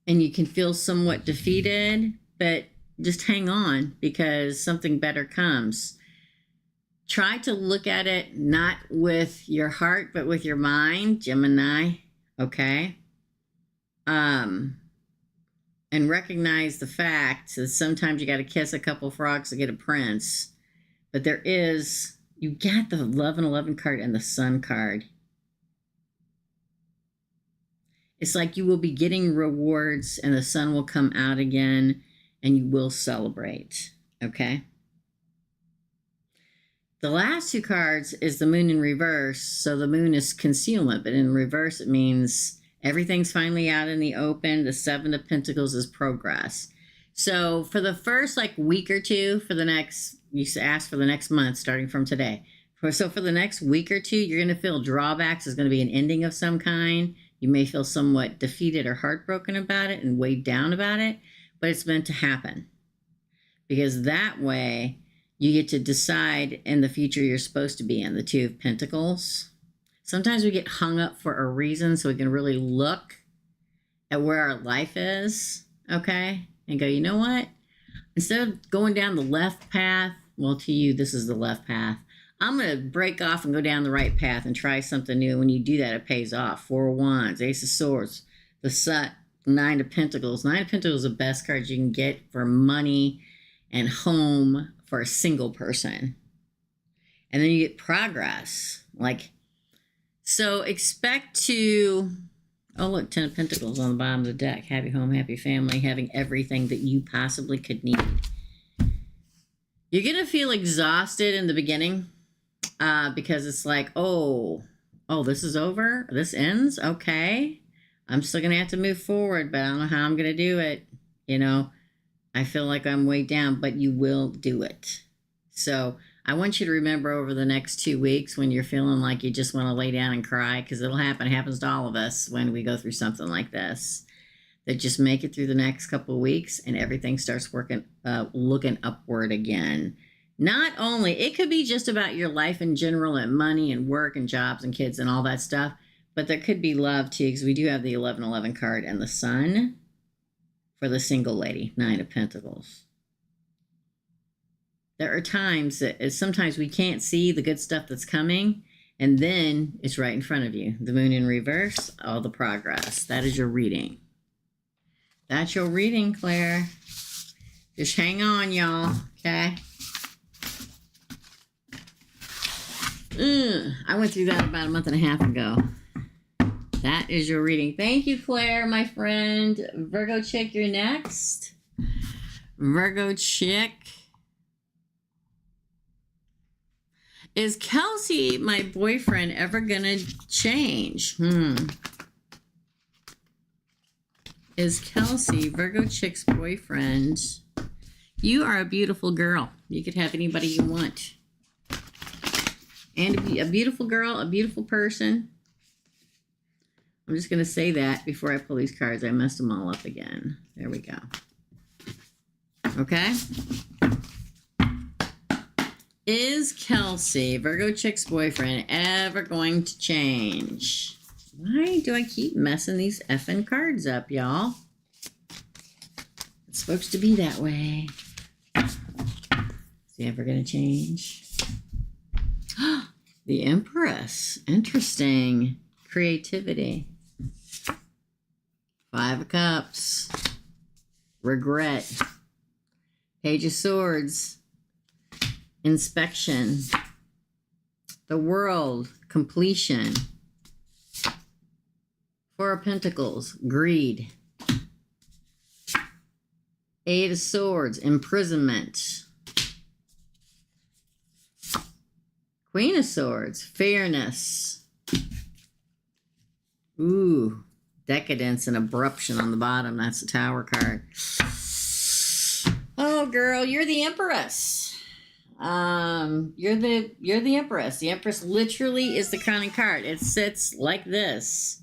and you can feel somewhat defeated, but just hang on, because something better comes. Try to look at it not with your heart, but with your mind, Gemini. Okay? And recognize the fact that sometimes you got to kiss a couple frogs to get a prince. But you got the Love and 11 card and the Sun card. It's like you will be getting rewards and the sun will come out again and you will celebrate. Okay? The last two cards is the Moon in reverse. So the Moon is concealment, but in reverse it means everything's finally out in the open. The Seven of Pentacles is progress. So for the first week or two, you ask for the next month starting from today. So for the next week or two, you're going to feel drawbacks. There's going to be an ending of some kind. You may feel somewhat defeated or heartbroken about it and weighed down about it, but it's meant to happen. Because that way you get to decide in the future you're supposed to be in, the Two of Pentacles. Sometimes we get hung up for a reason so we can really look at where our life is, okay? And go, you know what? Instead of going down the left path, well, to you, this is the left path. I'm going to break off and go down the right path and try something new. When you do that, it pays off. Four of Wands, Ace of Swords, the Sun, Nine of Pentacles. Nine of Pentacles is the best card you can get for money and home for a single person. And then you get progress. So expect to, oh look, 10 of Pentacles on the bottom of the deck. Happy home, happy family, having everything that you possibly could need. You're going to feel exhausted in the beginning because it's like, oh, this is over? This ends? Okay. I'm still going to have to move forward, but I don't know how I'm going to do it. I feel like I'm weighed down, but you will do it. So I want you to remember over the next 2 weeks when you're feeling like you just want to lay down and cry, because it'll happen. It happens to all of us when we go through something like this. That just make it through the next couple of weeks and everything starts looking upward again. Not only, it could be just about your life in general and money and work and jobs and kids and all that stuff, but there could be love too, because we do have the 1111 card and the Sun for the single lady, Nine of Pentacles. There are times that sometimes we can't see the good stuff that's coming, and then it's right in front of you. The Moon in reverse, all the progress. That is your reading. That's your reading, Claire. Just hang on, y'all, okay? I went through that about a month and a half ago. That is your reading. Thank you, Claire, my friend. Virgo chick, you're next. Virgo chick. Is Kelsey, my boyfriend, ever gonna change? Is Kelsey, Virgo chick's boyfriend? You are a beautiful girl. You could have anybody you want. And a beautiful girl, a beautiful person. I'm just going to say that before I pull these cards. I messed them all up again. There we go. Okay. Is Kelsey, Virgo chick's boyfriend, ever going to change? Why do I keep messing these effing cards up, y'all? It's supposed to be that way. Is he ever going to change? The Empress. Interesting. Creativity. Five of Cups. Regret. Page of Swords. Inspection. The World. Completion. Four of Pentacles. Greed. Eight of Swords. Imprisonment. Queen of Swords. Fairness. Ooh. Decadence and abruption on the bottom. That's the Tower card. Oh, girl, you're the Empress. You're the Empress. The Empress literally is the crowning card. It sits like this.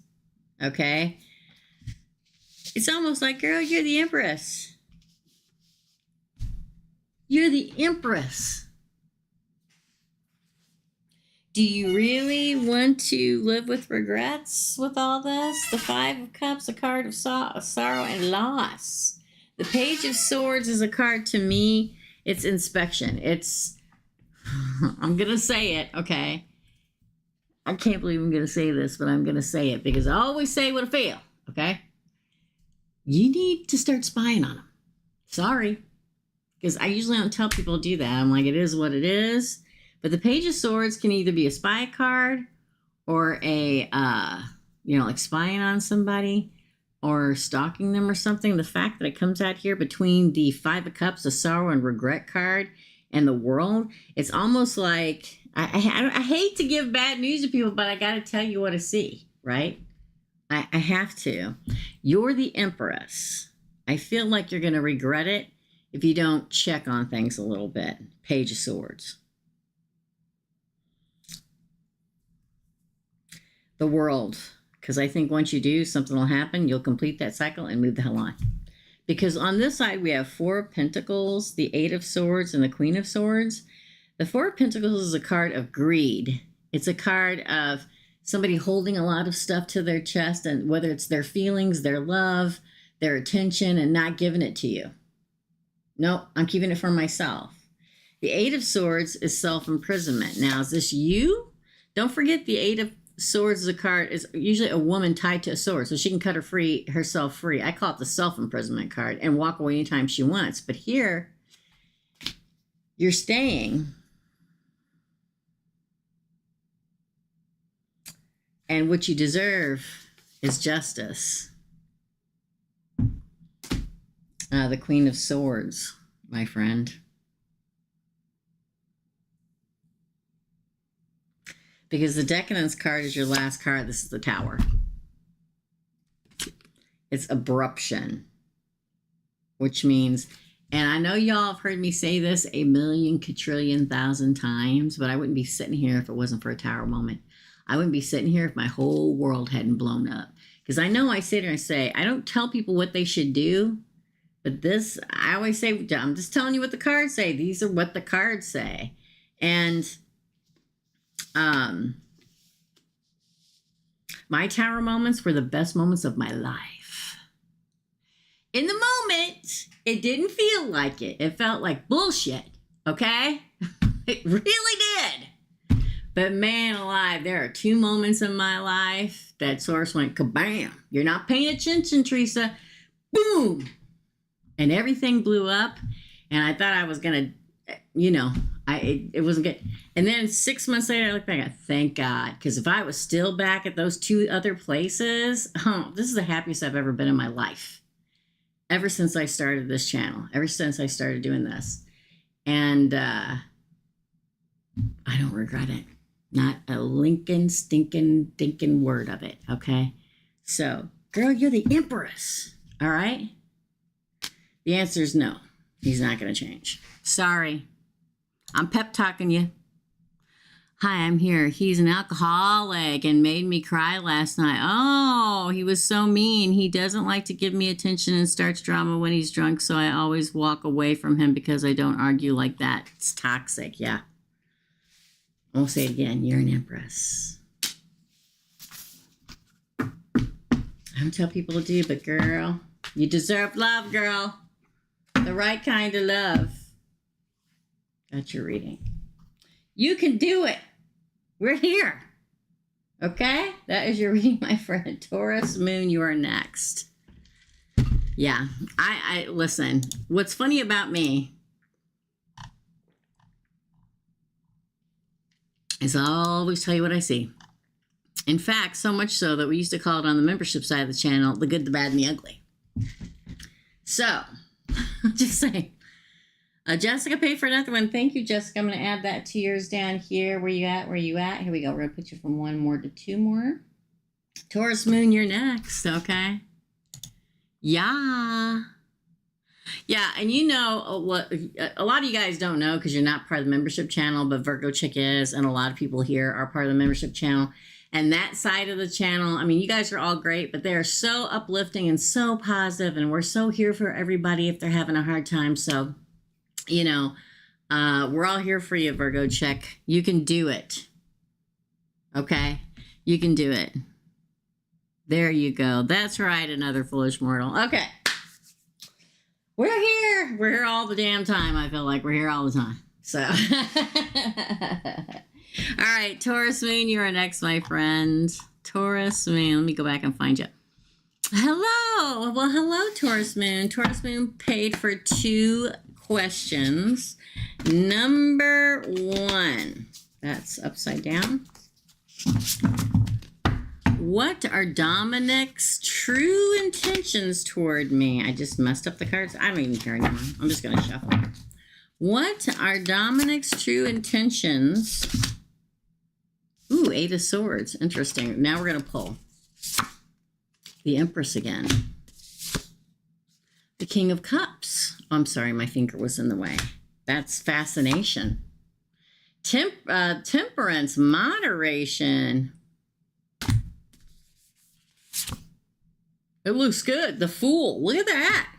Okay? It's almost like, girl, you're the Empress. You're the Empress. Do you really want to live with regrets with all this? The Five of Cups, a card of sorrow and loss. The Page of Swords is a card, to me, it's inspection. It's, I'm going to say it, okay? I can't believe I'm going to say this, but I'm going to say it because I always say what I feel, okay? You need to start spying on them. Sorry. Because I usually don't tell people to do that. I'm like, it is what it is. But the Page of Swords can either be a spy card or a, like spying on somebody or stalking them or something. The fact that it comes out here between the Five of Cups, the sorrow and regret card, and the World, it's almost like, I hate to give bad news to people, but I got to tell you what I see, right? I have to. You're the Empress. I feel like you're going to regret it if you don't check on things a little bit. Page of Swords. The World, because I think once you do, something will happen. You'll complete that cycle and move the hell on. Because on this side, we have Four of Pentacles, the Eight of Swords, and the Queen of Swords. The Four of Pentacles is a card of greed. It's a card of somebody holding a lot of stuff to their chest, and whether it's their feelings, their love, their attention, and not giving it to you. No, I'm keeping it for myself. The Eight of Swords is self-imprisonment. Now, is this you? Don't forget the Eight of Swords is a card, is usually a woman tied to a sword, so she can cut herself free. I call it the self-imprisonment card and walk away anytime she wants. But here, you're staying. And what you deserve is justice. The Queen of Swords, my friend. Because the Decadence card is your last card. This is the Tower. It's abruption. Which means, and I know y'all have heard me say this a million, quadrillion, thousand times, but I wouldn't be sitting here if it wasn't for a Tower moment. I wouldn't be sitting here if my whole world hadn't blown up. Because I know I sit here and say, I don't tell people what they should do. But this, I always say, I'm just telling you what the cards say. These are what the cards say. And my Tower moments were the best moments of my life. In the moment, it didn't feel like it. It felt like bullshit, okay? It really did. But man alive, there are two moments in my life that source went kabam. You're not paying attention, Teresa. Boom. And everything blew up. And I thought I was going to, it wasn't good. And then 6 months later, I look back, thank God. Because if I was still back at those two other places, this is the happiest I've ever been in my life. Ever since I started this channel. Ever since I started doing this. And I don't regret it. Not a Lincoln stinking word of it, okay? So, girl, you're the Empress, all right? The answer is no. He's not going to change. Sorry. I'm pep talking you. Hi, I'm here. He's an alcoholic and made me cry last night. Oh, he was so mean. He doesn't like to give me attention and starts drama when he's drunk, so I always walk away from him because I don't argue like that. It's toxic, yeah. I'll say it again. You're an Empress. I don't tell people to do, but girl, you deserve love, girl. The right kind of love. That's your reading. You can do it. We're here. Okay? That is your reading, my friend. Taurus Moon, you are next. Yeah. I listen, what's funny about me is I'll always tell you what I see. In fact, so much so that we used to call it on the membership side of the channel, the good, the bad, and the ugly. So, just saying. Jessica paid for another one. Thank you, Jessica. I'm going to add that to yours down here. Where you at? Where you at? Here we go. We're going to put you from 1 more to 2 more. Taurus Moon, you're next. Okay. Yeah. Yeah, and you know what a lot of you guys don't know because you're not part of the membership channel, but Virgo Chick is, and a lot of people here are part of the membership channel. And that side of the channel, I mean, you guys are all great, but they are so uplifting and so positive, and we're so here for everybody if they're having a hard time. So, you know, we're all here for you, Virgo Chick. You can do it. Okay? You can do it. There you go. That's right, another foolish mortal. Okay. We're here. We're here all the damn time. I feel like we're here all the time. So, all right, Taurus Moon, you are next, my friend. Taurus Moon, let me go back and find you. Hello. Well, hello, Taurus Moon. Taurus Moon paid for 2 questions. Number 1, that's upside down. What are Dominic's true intentions toward me? I just messed up the cards. I don't even care anymore. I'm just going to shuffle. What are Dominic's true intentions? Ooh, 8 of Swords. Interesting. Now we're going to pull the Empress again. The King of Cups. Oh, I'm sorry. My finger was in the way. That's fascination. Temperance. Moderation. It looks good. The Fool. Look at that.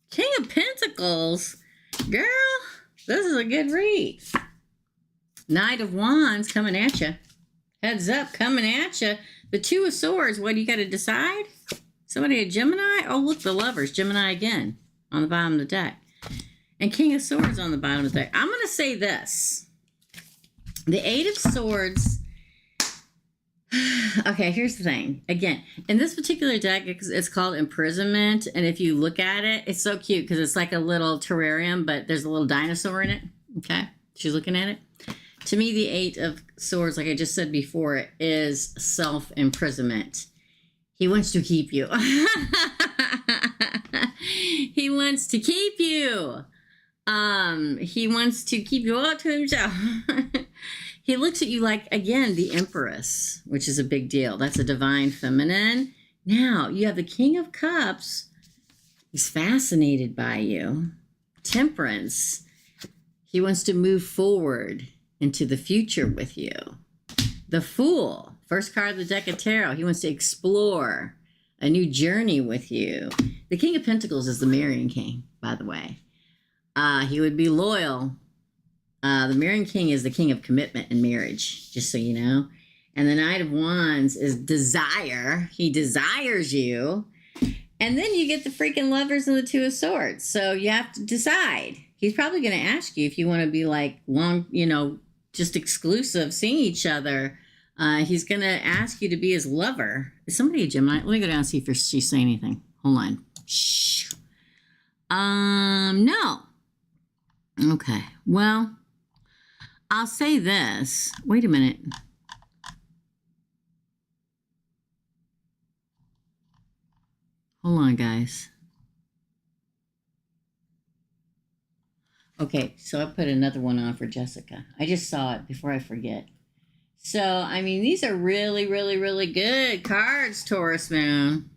King of Pentacles. Girl, this is a good read. Knight of Wands coming at you. Heads up, coming at you. The 2 of Swords. What do you got to decide? Somebody a Gemini? Oh, look, the Lovers. Gemini again on the bottom of the deck. And King of Swords on the bottom of the deck. I'm going to say this. The 8 of Swords. Okay, here's the thing. Again, in this particular deck, it's called Imprisonment. And if you look at it, it's so cute because it's like a little terrarium, but there's a little dinosaur in it. Okay, she's looking at it. To me, the 8 of Swords, like I just said before, is self-imprisonment. He wants to keep you. He wants to keep you. He wants to keep you all to himself. He looks at you like, again, the Empress, which is a big deal. That's a divine feminine. Now, you have the King of Cups. He's fascinated by you. Temperance. He wants to move forward into the future with you. The Fool. First card of the deck of tarot. He wants to explore a new journey with you. The King of Pentacles is the marrying king, by the way. He would be loyal. The marrying king is the king of commitment and marriage, just so you know. And the Knight of Wands is desire. He desires you. And then you get the freaking Lovers and the 2 of Swords. So you have to decide. He's probably going to ask you if you want to be like long, you know, just exclusive, seeing each other. He's going to ask you to be his lover. Is somebody a Gemini? Let me go down and see if she's saying anything. Hold on. Shh. No. Okay. Well, I'll say this. Wait a minute. Hold on, guys. Okay, so I put another one on for Jessica. I just saw it before I forget. So, I mean, these are really, really, really good cards, Taurus Moon.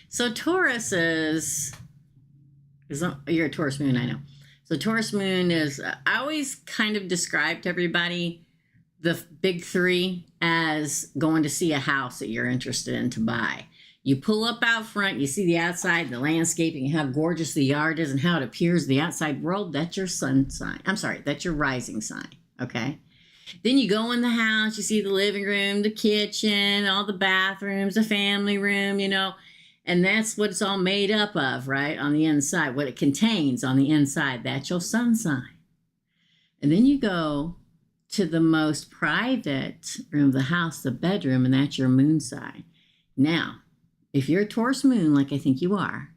So Taurus is you're a Taurus Moon, I know. So Taurus Moon is, I always kind of describe to everybody the big 3 as going to see a house that you're interested in to buy. You pull up out front, you see the outside, the landscaping, how gorgeous the yard is and how it appears to the outside world. That's your sun sign. I'm sorry, that's your rising sign, okay? Then you go in the house, you see the living room, the kitchen, all the bathrooms, the family room, you know, and that's what it's all made up of, right, on the inside, what it contains on the inside. That's your sun sign. And then you go to the most private room of the house, the bedroom, and that's your moon sign. Now, if you're a Taurus moon, like I think you are,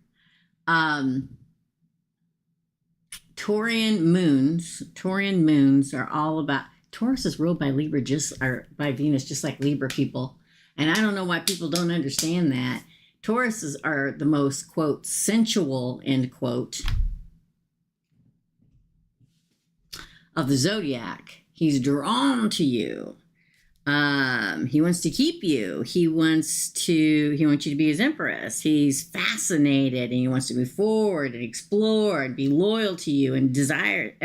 Taurian moons are all about, Taurus is ruled by Libra, or by Venus, just like Libra people. And I don't know why people don't understand that. Tauruses are the most, quote, sensual, end quote, of the zodiac. He's drawn to you. He wants to keep you. He wants you to be his empress. He's fascinated and he wants to move forward and explore and be loyal to you and desire.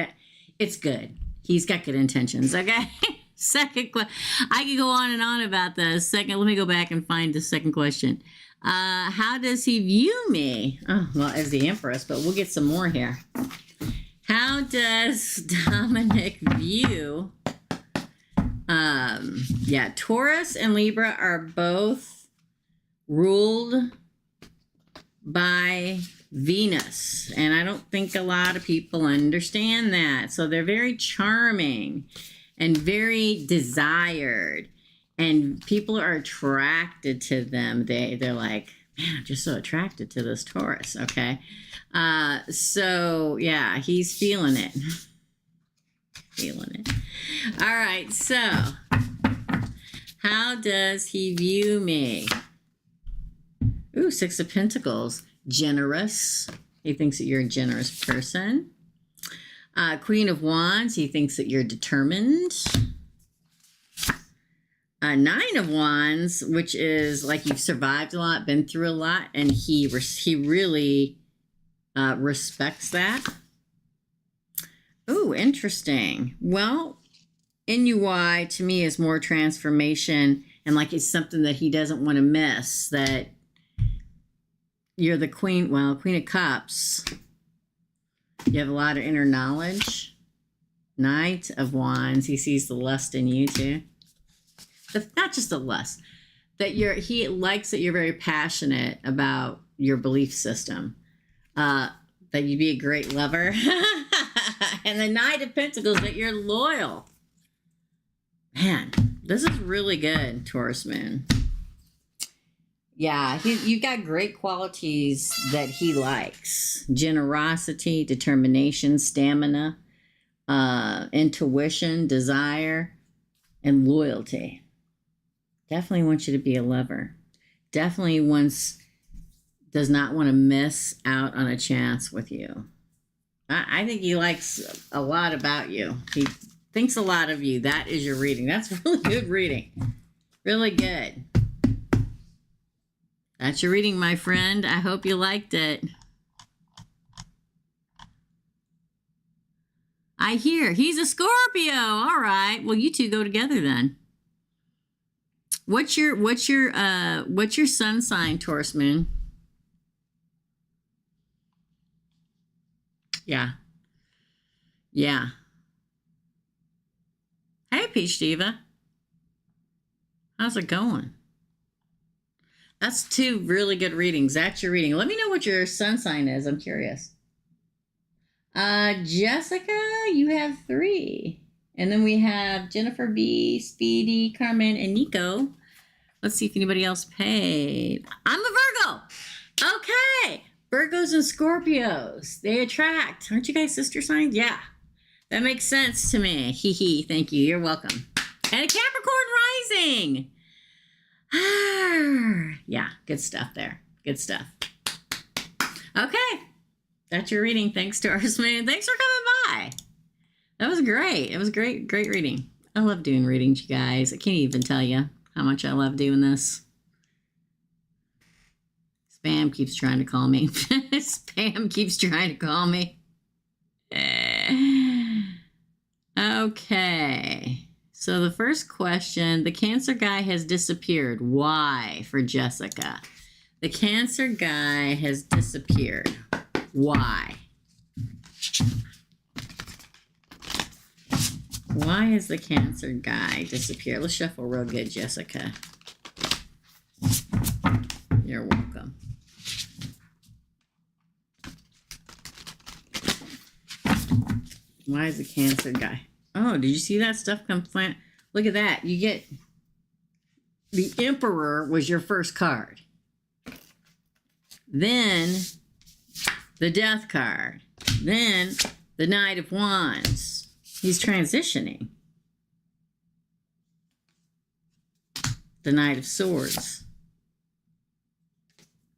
It's good. He's got good intentions. Okay. Second question. I could go on and on about this. Let me go back and find the second question. How does he view me? Oh, well, as the empress, but we'll get some more here. How does Dominic view? Taurus and Libra are both ruled by Venus. And I don't think a lot of people understand that. So they're very charming and very desired. And people are attracted to them. They're like, man, I'm just so attracted to this Taurus, okay? So, yeah, he's feeling it. Feeling it. All right, so how does he view me? Ooh, Six of Pentacles. Generous. He thinks that you're a generous person. Queen of Wands. He thinks that you're determined. Nine of Wands, which is like you've survived a lot, been through a lot, and he really respects that. Ooh, interesting. Well, NUI to me is more transformation, and like it's something that he doesn't want to miss. That you're the queen, well, Queen of Cups. You have a lot of inner knowledge. Knight of Wands, he sees the lust in you too. Not just the lust, that he likes that you're very passionate about your belief system. That you'd be a great lover. And the Knight of Pentacles, that you're loyal. Man, this is really good, Taurus moon. Yeah, you've got great qualities that he likes. Generosity, determination, stamina, intuition, desire, and loyalty. Definitely wants you to be a lover. Definitely does not want to miss out on a chance with you. I think he likes a lot about you. He thinks a lot of you. That is your reading. That's really good reading. Really good. That's your reading, my friend. I hope you liked it. I hear he's a Scorpio. All right. Well, you two go together then. What's your sun sign, Taurus moon? Yeah. Yeah. Hey, Peach Diva. How's it going? That's two really good readings. That's your reading. Let me know what your sun sign is. I'm curious. Jessica, you have 3. And then we have Jennifer B, Speedy, Carmen, and Nico. Let's see if anybody else paid. I'm a Virgo. Okay. Virgos and Scorpios. They attract. Aren't you guys sister signs? Yeah. That makes sense to me. Hee hee. Thank you. You're welcome. And a Capricorn rising. Yeah. Good stuff there. Good stuff. Okay. That's your reading. Thanks, Taurus moon. Thanks for coming by. That was great. It was great. Great reading. I love doing readings, you guys. I can't even tell you how much I love doing this. Spam keeps trying to call me. Spam keeps trying to call me. Okay. So the first question, the Cancer guy has disappeared. Why for Jessica? The Cancer guy has disappeared. Why? Why has the Cancer guy disappeared? Let's shuffle real good, Jessica. You're welcome. Why is the Cancer guy? Oh, did you see that stuff come plant? Look at that. You get the Emperor was your first card. then the Death card, then the Knight of Wands. He's transitioning. The Knight of Swords.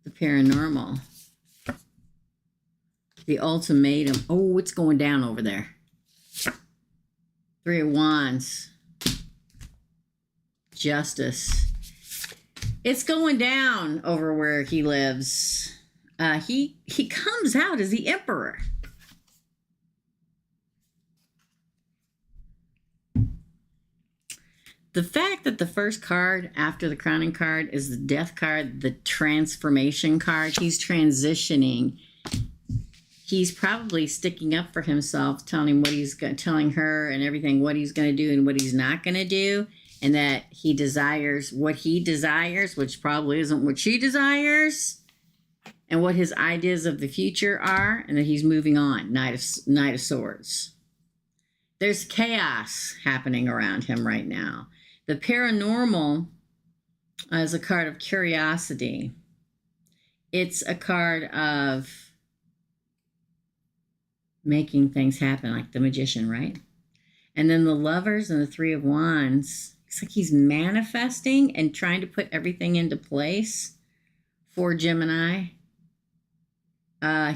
The Paranormal. The Ultimatum. Oh, it's going down over there. Three of Wands. Justice. It's going down over where he lives. He comes out as the Emperor. The fact that the first card after the crowning card is the Death card, the transformation card, he's transitioning. He's probably sticking up for himself, telling him what he's telling her and everything, what he's going to do and what he's not going to do, and that he desires what he desires, which probably isn't what she desires, and what his ideas of the future are, and that he's moving on. Knight of Swords. There's chaos happening around him right now. The Paranormal is a card of curiosity. It's a card of making things happen, like the Magician, right? And then the Lovers and the Three of Wands. It's like he's manifesting and trying to put everything into place for Gemini.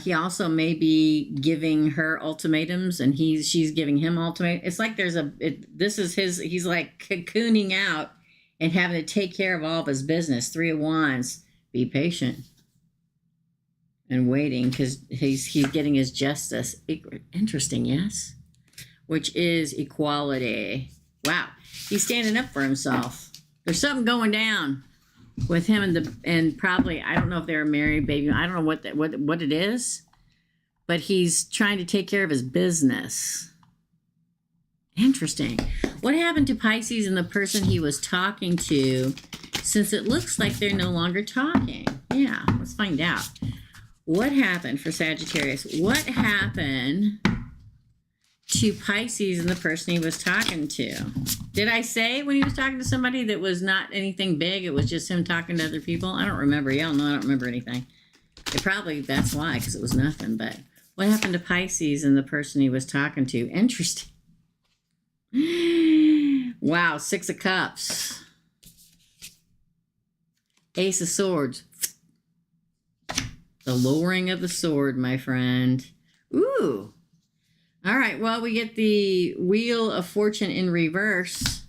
He also may be giving her ultimatums, and she's giving him ultimatums. It's like he's like cocooning out and having to take care of all of his business. Three of Wands. Be patient and waiting, because he's getting his justice. Interesting, yes? Which is equality. Wow. He's standing up for himself. There's something going down with him and probably, I don't know if they're married, baby. I don't know what it is, but he's trying to take care of his business. Interesting. What happened to Pisces and the person he was talking to, since it looks like they're no longer talking? Yeah, let's find out. What happened for Sagittarius? What happened to Pisces and the person he was talking to? Did I say when he was talking to somebody that was not anything big, it was just him talking to other people? I don't remember. Y'all know I don't remember anything. That's why, because it was nothing. But what happened to Pisces and the person he was talking to? Interesting. Wow, Six of Cups. Ace of Swords. The lowering of the sword, my friend. Ooh. All right, well, we get the Wheel of Fortune in reverse.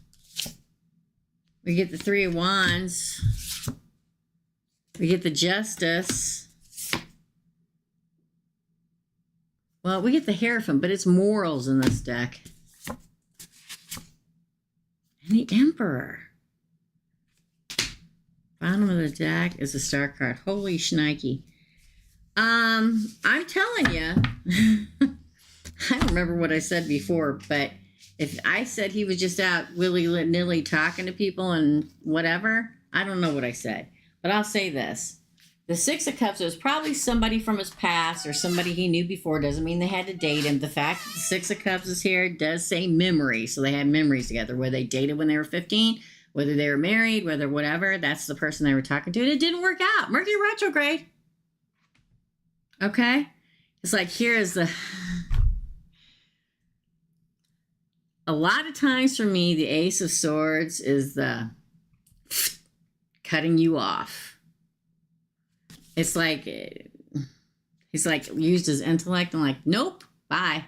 We get the Three of Wands. We get the Justice. Well, we get the Hierophant, but it's morals in this deck. And the Emperor. Bottom of the deck is a star card. Holy shnikey. I'm telling you... I don't remember what I said before, but if I said he was just out willy-nilly talking to people and whatever, I don't know what I said. But I'll say this. The Six of Cups was probably somebody from his past or somebody he knew before. Doesn't mean they had to date him. The fact that the Six of Cups is here does say memory. So they had memories together, whether they dated when they were 15, whether they were married, whether whatever. That's the person they were talking to. And it didn't work out. Mercury retrograde. Okay? It's like, here is the... A lot of times for me, the Ace of Swords is the cutting you off. It's like, he's like used his intellect and like, nope, bye.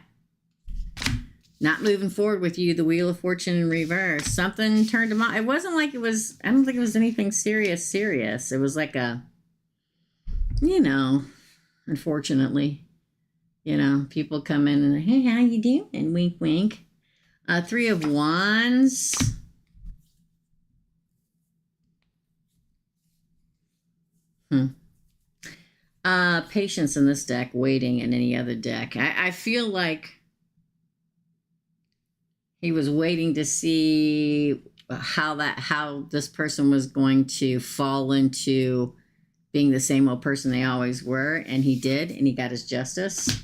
Not moving forward with you. The Wheel of Fortune in reverse. Something turned him on. It wasn't like it was, I don't think it was anything serious. It was like a, unfortunately, people come in and, hey, how you doing? Wink, wink. Three of Wands. Patience in this deck, waiting in any other deck. I feel like he was waiting to see how this person was going to fall into being the same old person they always were, and he did, and he got his justice.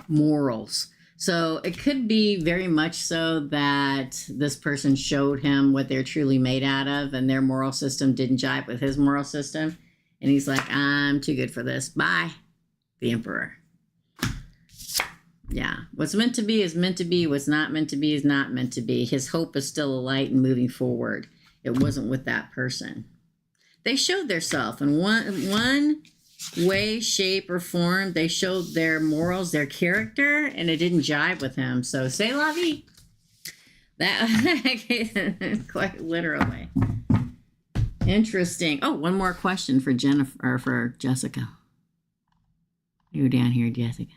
Morals. So it could be very much so that this person showed him what they're truly made out of, and their moral system didn't jive with his moral system, And he's like, I'm too good for this. Bye. The Emperor. Yeah. What's meant to be is meant to be. What's not meant to be is not meant to be. His hope is still a light and moving forward. It wasn't with that person. They showed their self in one way, shape, or form. They showed their morals, their character, and it didn't jive with him. So, c'est la vie. That quite literally. Interesting. Oh, one more question for Jennifer or for Jessica. You're down here, Jessica.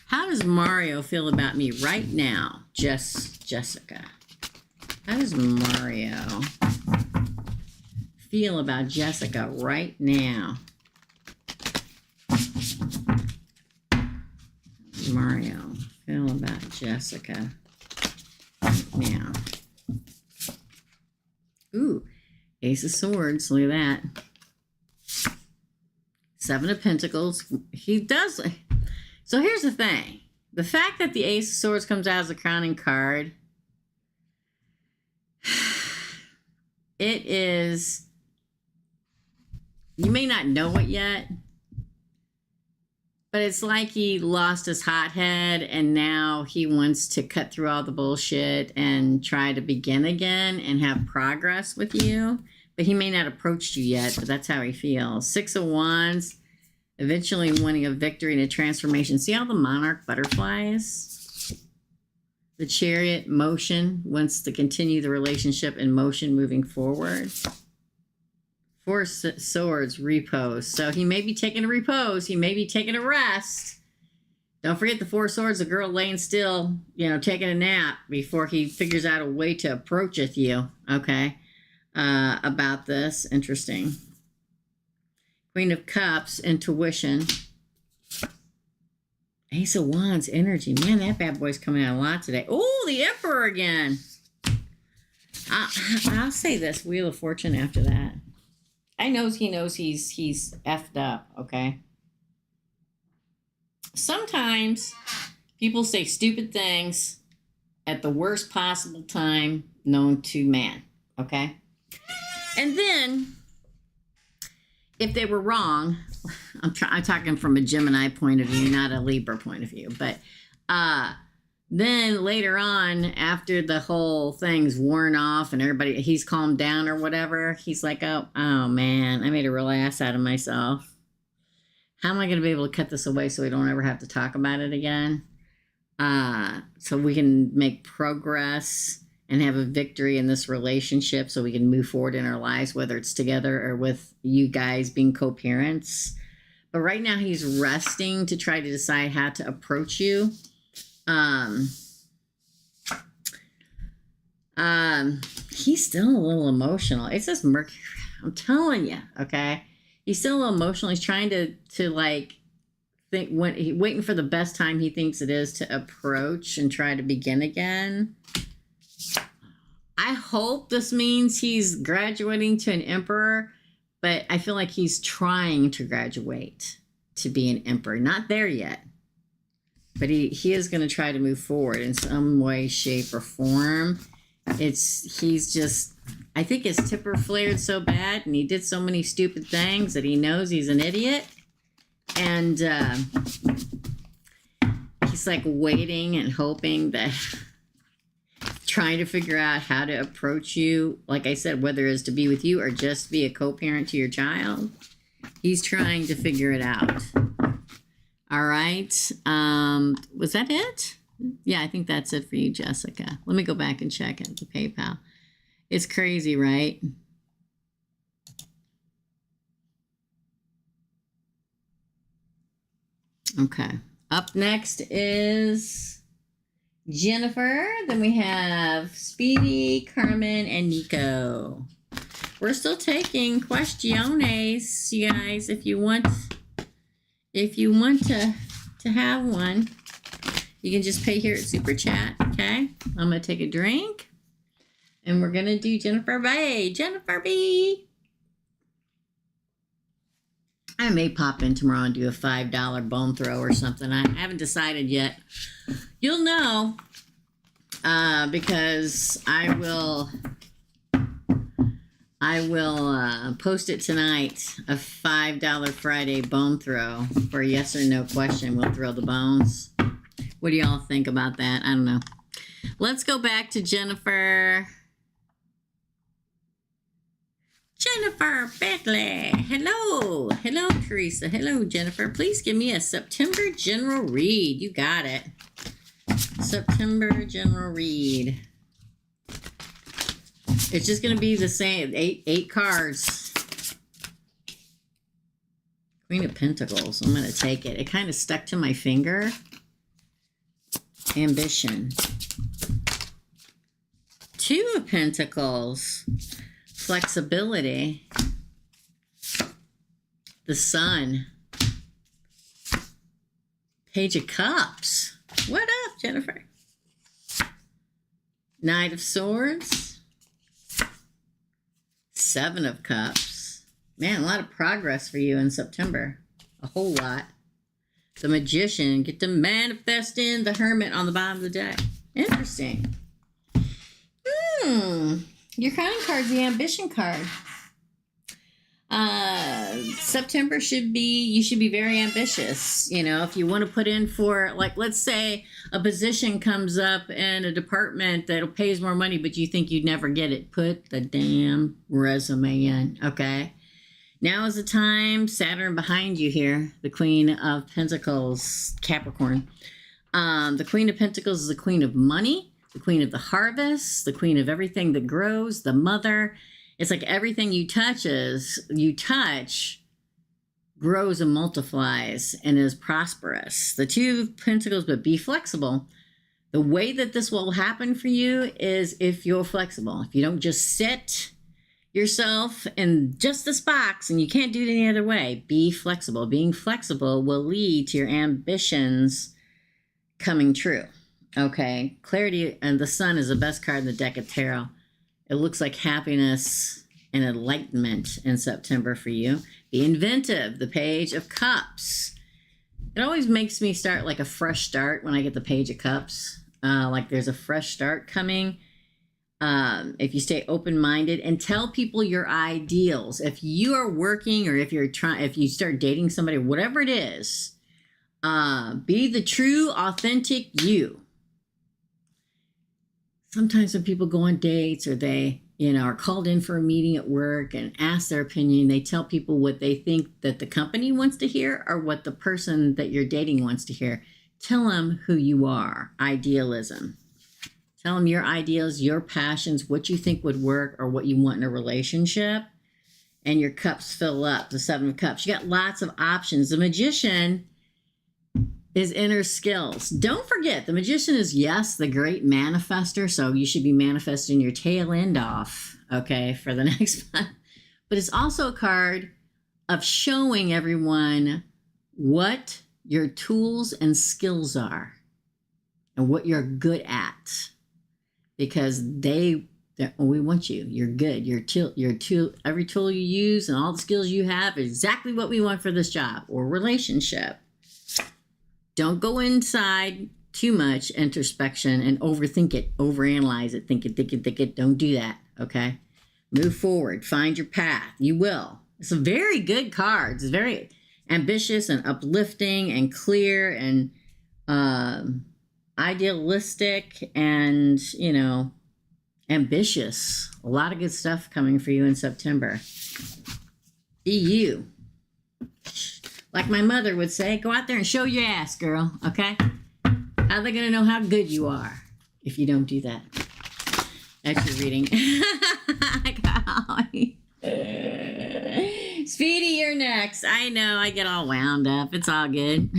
How does Mario feel about me right now? Jessica. How does Mario feel about Jessica right now? Mario feel about Jessica right now? Ooh, Ace of Swords. Look at that. 7 of Pentacles. He does. So here's the thing. The fact that the Ace of Swords comes out as a crowning card, it is, you may not know it yet, but it's like he lost his hothead and now he wants to cut through all the bullshit and try to begin again and have progress with you. But he may not approach you yet, but that's how he feels. 6 of Wands. Eventually wanting a victory and a transformation. See all the monarch butterflies? The Chariot, motion, wants to continue the relationship in motion moving forward. 4 Swords, repose. So he may be taking a repose. He may be taking a rest. Don't forget the 4 Swords, the girl laying still, taking a nap before he figures out a way to approach with you. Okay. About this. Interesting. Queen of Cups, intuition. Ace of Wands, energy. Man, that bad boy's coming out a lot today. Oh, the Emperor again. I'll say this, Wheel of Fortune after that. He knows he's effed up, okay? Sometimes people say stupid things at the worst possible time known to man, okay? And then, if they were wrong, I'm talking from a Gemini point of view, not a Libra point of view. But then later on, after the whole thing's worn off and he's calmed down or whatever, he's like, oh man, I made a real ass out of myself. How am I going to be able to cut this away so we don't ever have to talk about it again? So we can make progress and have a victory in this relationship so we can move forward in our lives, whether it's together or with you guys being co-parents. But right now he's resting to try to decide how to approach you. He's still a little emotional. It's just Mercury. I'm telling you, okay? He's still a little emotional. He's trying to like think waiting for the best time he thinks it is to approach and try to begin again. I hope this means he's graduating to an Emperor, but I feel like he's trying to graduate to be an Emperor. Not there yet, but he is going to try to move forward in some way, shape, or form. He's just, I think his tipper flared so bad and he did so many stupid things that he knows he's an idiot. And he's like waiting and hoping that, trying to figure out how to approach you. Like I said, whether it's to be with you or just be a co-parent to your child, he's trying to figure it out. All right. Was that it? Yeah, I think that's it for you, Jessica. Let me go back and check it, the PayPal. It's crazy, right? Okay. Up next is Jennifer. Then we have Speedy, Carmen, and Nico. We're still taking questiones, you guys. If you want to have one, you can just pay here at Super Chat. Okay. I'm gonna take a drink, and we're gonna do Jennifer B. Jennifer B. I may pop in tomorrow and do a $5 bone throw or something. I haven't decided yet. You'll know because I I will post it tonight, a $5 Friday bone throw for a yes or no question. We'll throw the bones. What do y'all think about that? I don't know. Let's go back to Jennifer. Jennifer Bentley. Hello. Hello, Teresa. Hello, Jennifer. Please give me a September general read. You got it. September general read. It's just going to be the same. Eight cards. Queen of Pentacles. I'm going to take it. It kind of stuck to my finger. Ambition. Two of Pentacles. Flexibility. The Sun. Page of Cups. What up, Jennifer? Knight of Swords. Seven of Cups. Man, a lot of progress for you in September. A whole lot. The Magician. Get to manifesting. The Hermit on the bottom of the deck. Interesting. Your crowning card's the Ambition card. September you should be very ambitious. You know, if you want to put in for, like, let's say a position comes up in a department that pays more money, but you think you'd never get it. Put the damn resume in, okay? Now is the time. Saturn behind you here. The Queen of Pentacles, Capricorn. The Queen of Pentacles is the Queen of Money, the Queen of the Harvest, the Queen of everything that grows, the Mother. It's like everything you touch grows and multiplies and is prosperous. The Two of Pentacles, but be flexible. The way that this will happen for you is if you're flexible. If you don't just sit yourself in just this box and you can't do it any other way, be flexible. Being flexible will lead to your ambitions coming true. Okay, Clarity and the Sun is the best card in the deck of tarot. It looks like happiness and enlightenment in September for you. Be inventive, the Page of Cups. It always makes me start like a fresh start when I get the Page of Cups. Like there's a fresh start coming. If you stay open-minded and tell people your ideals. If you are working or if you start dating somebody, whatever it is, be the true, authentic you. Sometimes when people go on dates or they, are called in for a meeting at work and ask their opinion, they tell people what they think that the company wants to hear or what the person that you're dating wants to hear. Tell them who you are. Idealism. Tell them your ideals, your passions, what you think would work or what you want in a relationship. And your cups fill up, the Seven of Cups. You got lots of options. The Magician is inner skills. Don't forget, the Magician is, yes, the great manifester. So you should be manifesting your tail end off, okay, for the next month. But it's also a card of showing everyone what your tools and skills are and what you're good at. Because we want you. You're good. Every tool you use and all the skills you have is exactly what we want for this job or relationship. Don't go inside too much introspection and overthink it, overanalyze it, think it. Don't do that, okay? Move forward. Find your path. You will. It's a very good card. It's very ambitious and uplifting and clear and idealistic and, ambitious. A lot of good stuff coming for you in September. Be you. Like my mother would say, go out there and show your ass, girl, okay? How are they going to know how good you are if you don't do that? That's your reading. Speedy, you're next. I know, I get all wound up. It's all good.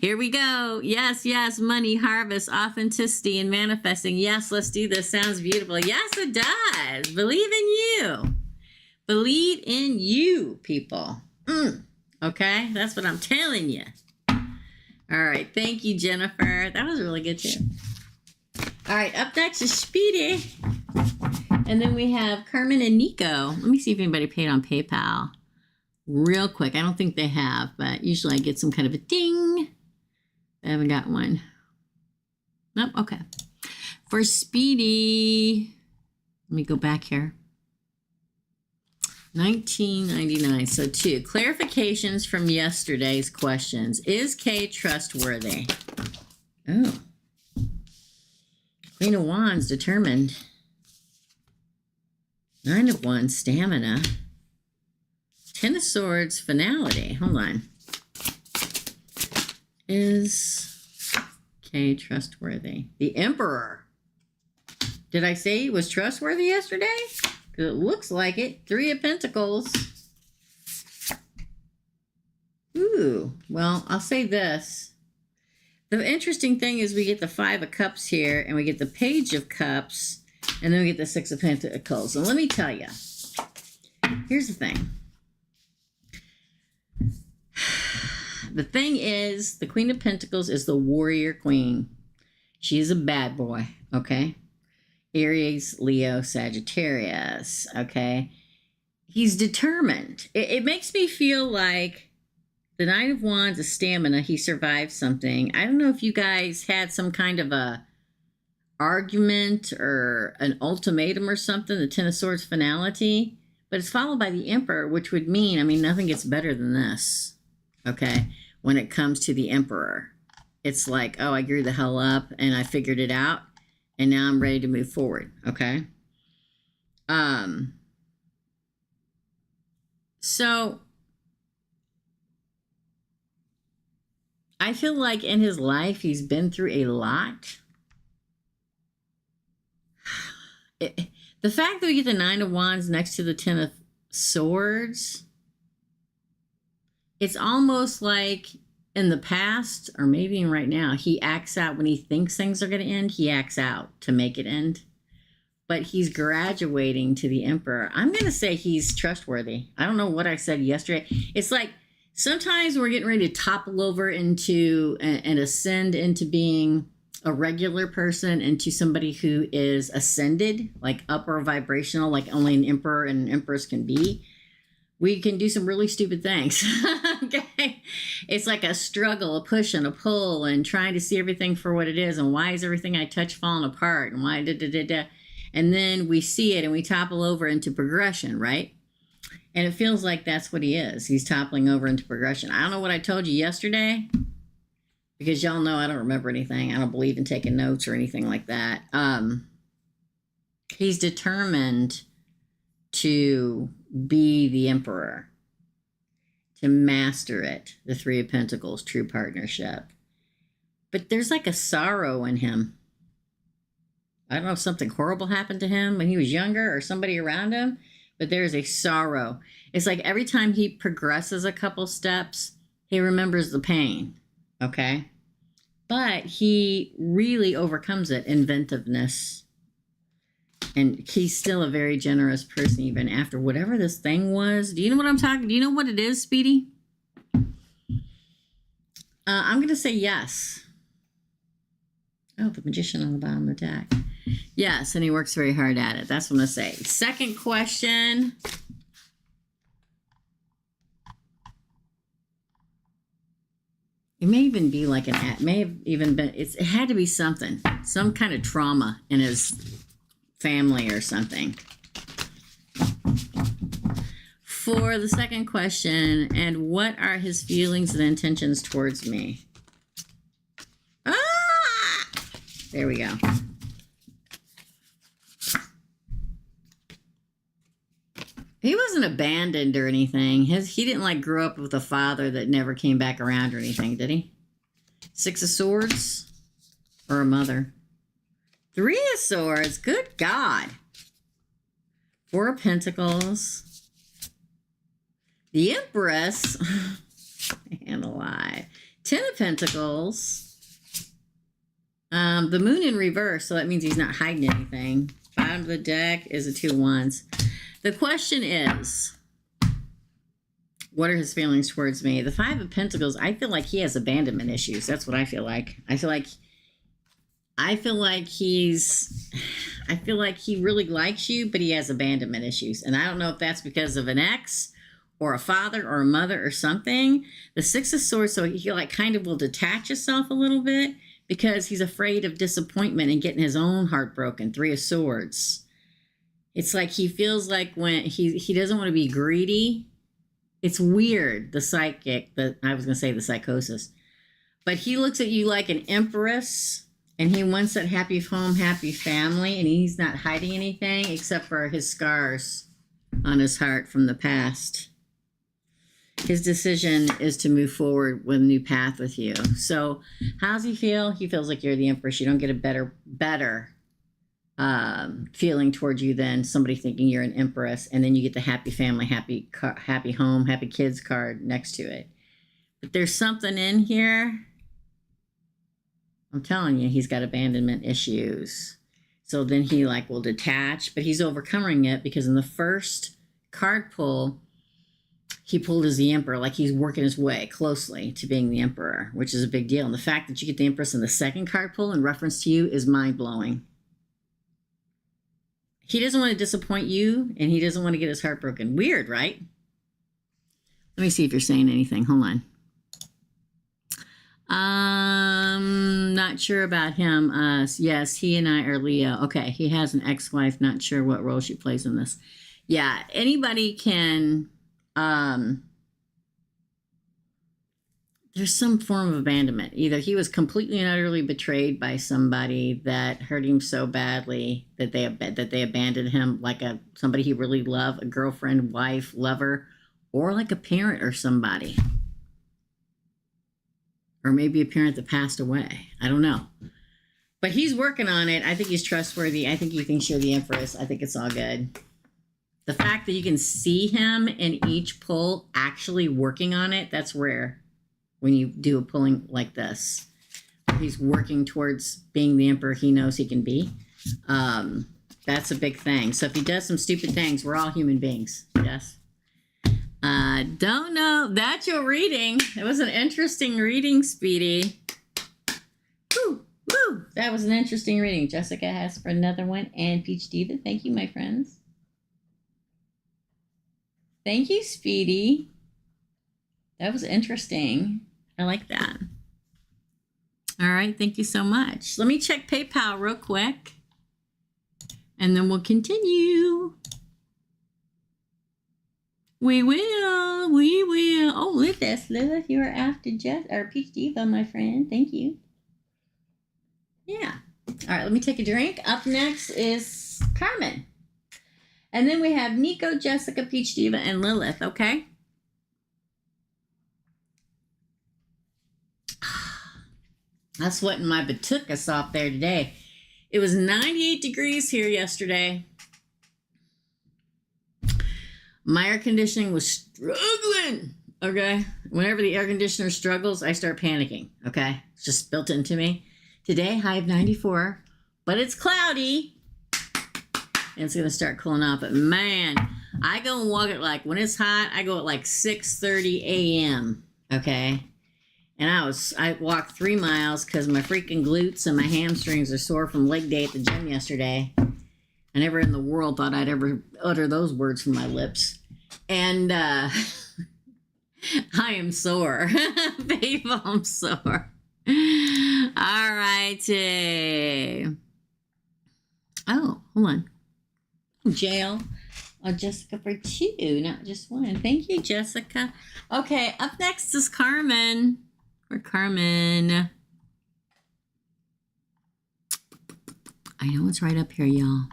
Here we go. Yes, money, harvest, authenticity, and manifesting. Yes, let's do this. Sounds beautiful. Yes, it does. Believe in you. Believe in you, people. Okay? That's what I'm telling you. All right. Thank you, Jennifer. That was really good, too. All right. Up next is Speedy. And then we have Carmen and Nico. Let me see if anybody paid on PayPal. Real quick. I don't think they have, but usually I get some kind of a ding. I haven't got one. Nope. Okay. For Speedy, Let me go back here. 1999. So 2 clarifications from yesterday's questions. Is Kay trustworthy? Oh. Queen of Wands, determined. 9 of Wands, stamina. 10 of Swords, finality. Hold on. Is Kay trustworthy? The Emperor. Did I say he was trustworthy yesterday? Because it looks like it. 3 of Pentacles. Ooh, well, I'll say this. The interesting thing is we get the 5 of Cups here, and we get the Page of Cups, and then we get the 6 of Pentacles. And let me tell you, here's the thing. The thing is, the Queen of Pentacles is the warrior queen. She is a bad boy, okay? Aries, Leo, Sagittarius, okay? He's determined. It makes me feel like the Knight of Wands is stamina. He survived something. I don't know if you guys had some kind of a argument or an ultimatum or something, the 10 of Swords finality, but it's followed by the Emperor, which would mean, I mean, nothing gets better than this, okay? When it comes to the Emperor, it's like, oh, I grew the hell up and I figured it out, and now I'm ready to move forward, okay? So I feel like in his life, he's been through a lot. The fact that we get the 9 of Wands next to the 10 of Swords, it's almost like in the past, or maybe even right now, he acts out when he thinks things are going to end. He acts out to make it end. But he's graduating to the Emperor. I'm going to say he's trustworthy. I don't know what I said yesterday. It's like sometimes we're getting ready to topple over into and ascend into being a regular person, into somebody who is ascended, like upper vibrational, like only an emperor and an empress can be. We can do some really stupid things. Okay. It's like a struggle, a push and a pull, and trying to see everything for what it is. And why is everything I touch falling apart? And why And then we see it and we topple over into progression, right? And it feels like that's what he is. He's toppling over into progression. I don't know what I told you yesterday, because y'all know I don't remember anything. I don't believe in taking notes or anything like that. He's determined to be the Emperor, to master it, the 3 of Pentacles, true partnership. But there's like a sorrow in him. I don't know if something horrible happened to him when he was younger or somebody around him, but there's a sorrow. It's like every time he progresses a couple steps, he remembers the pain, okay? But he really overcomes it, inventiveness. And he's still a very generous person even after whatever this thing was. Do you know what I'm talking? Do you know what it is, Speedy? I'm going to say yes. Oh, the Magician on the bottom of the deck. Yes, and he works very hard at it. That's what I'm going to say. Second question. It may even be like it may have even been, it had to be something, some kind of trauma in his family or something. For the second question, and what are his feelings and intentions towards me? Ah! There we go. He wasn't abandoned or anything. He didn't like grow up with a father that never came back around or anything, did he? 6 of Swords or a mother? 3 of Swords. Good God. 4 of Pentacles. The Empress. And alive. 10 of Pentacles. The Moon in reverse, so that means he's not hiding anything. Bottom of the deck is a 2 of Wands. The question is, what are his feelings towards me? The 5 of Pentacles, I feel like he has abandonment issues. That's what I feel like. I feel like he really likes you, but he has abandonment issues. And I don't know if that's because of an ex or a father or a mother or something. The 6 of Swords, so he like kind of will detach himself a little bit because he's afraid of disappointment and getting his own heart broken. 3 of Swords. It's like he feels like when he doesn't want to be greedy. It's weird, the psychosis. But he looks at you like an empress, and he wants that happy home, happy family, and he's not hiding anything except for his scars on his heart from the past. His decision is to move forward with a new path with you. So how does he feel? He feels like you're the empress. You don't get a better feeling towards you than somebody thinking you're an empress, and then you get the happy family, happy home, happy kids card next to it. But there's something in here. I'm telling you, he's got abandonment issues. So then he will detach, but he's overcoming it because in the first card pull, he pulled as the emperor, like he's working his way closely to being the emperor, which is a big deal. And the fact that you get the empress in the second card pull in reference to you is mind-blowing. He doesn't want to disappoint you, and he doesn't want to get his heart broken. Weird, right? Let me see if you're saying anything. Hold on. Not sure about him. Yes, he and I are Leo. Okay, he has an ex-wife. Not sure what role she plays in this. Yeah, anybody can... there's some form of abandonment. Either he was completely and utterly betrayed by somebody that hurt him so badly that they abandoned him, like somebody he really loved, a girlfriend, wife, lover, or like a parent or somebody. Or maybe a parent that passed away. I don't know. But he's working on it. I think he's trustworthy. I think he thinks you're the empress. I think it's all good. The fact that you can see him in each pull actually working on it, that's rare. When you do a pulling like this, he's working towards being the emperor he knows he can be. That's a big thing. So if he does some stupid things, we're all human beings. Yes. Don't know. That's your reading. It was an interesting reading, Speedy. Woo, woo. That was an interesting reading. Jessica has for another one, and Peach Diva. Thank you, my friends. Thank you, Speedy. That was interesting. I like that. All right. Thank you so much. Let me check PayPal real quick, and then we'll continue. We will. We will. Oh, Lilith, you are after Jess or Peach Diva, my friend. Thank you. Yeah. All right. Let me take a drink. Up next is Carmen. And then we have Nico, Jessica, Peach Diva, and Lilith. Okay. I'm sweating my batukas off there today. It was 98 degrees here yesterday. My air conditioning was struggling. Okay. Whenever the air conditioner struggles, I start panicking. Okay. It's just built into me. Today, high of 94, but it's cloudy. And it's going to start cooling off. But man, I go and walk it when it's hot, I go at 6:30 a.m. Okay. And I walked 3 miles because my freaking glutes and my hamstrings are sore from leg day at the gym yesterday. I never in the world thought I'd ever utter those words from my lips. And I am sore. People, I'm sore. All righty. Oh, hold on. Jail. Oh, Jessica for 2, not just 1. Thank you, Jessica. Okay, up next is Carmen. Or Carmen. I know it's right up here, y'all.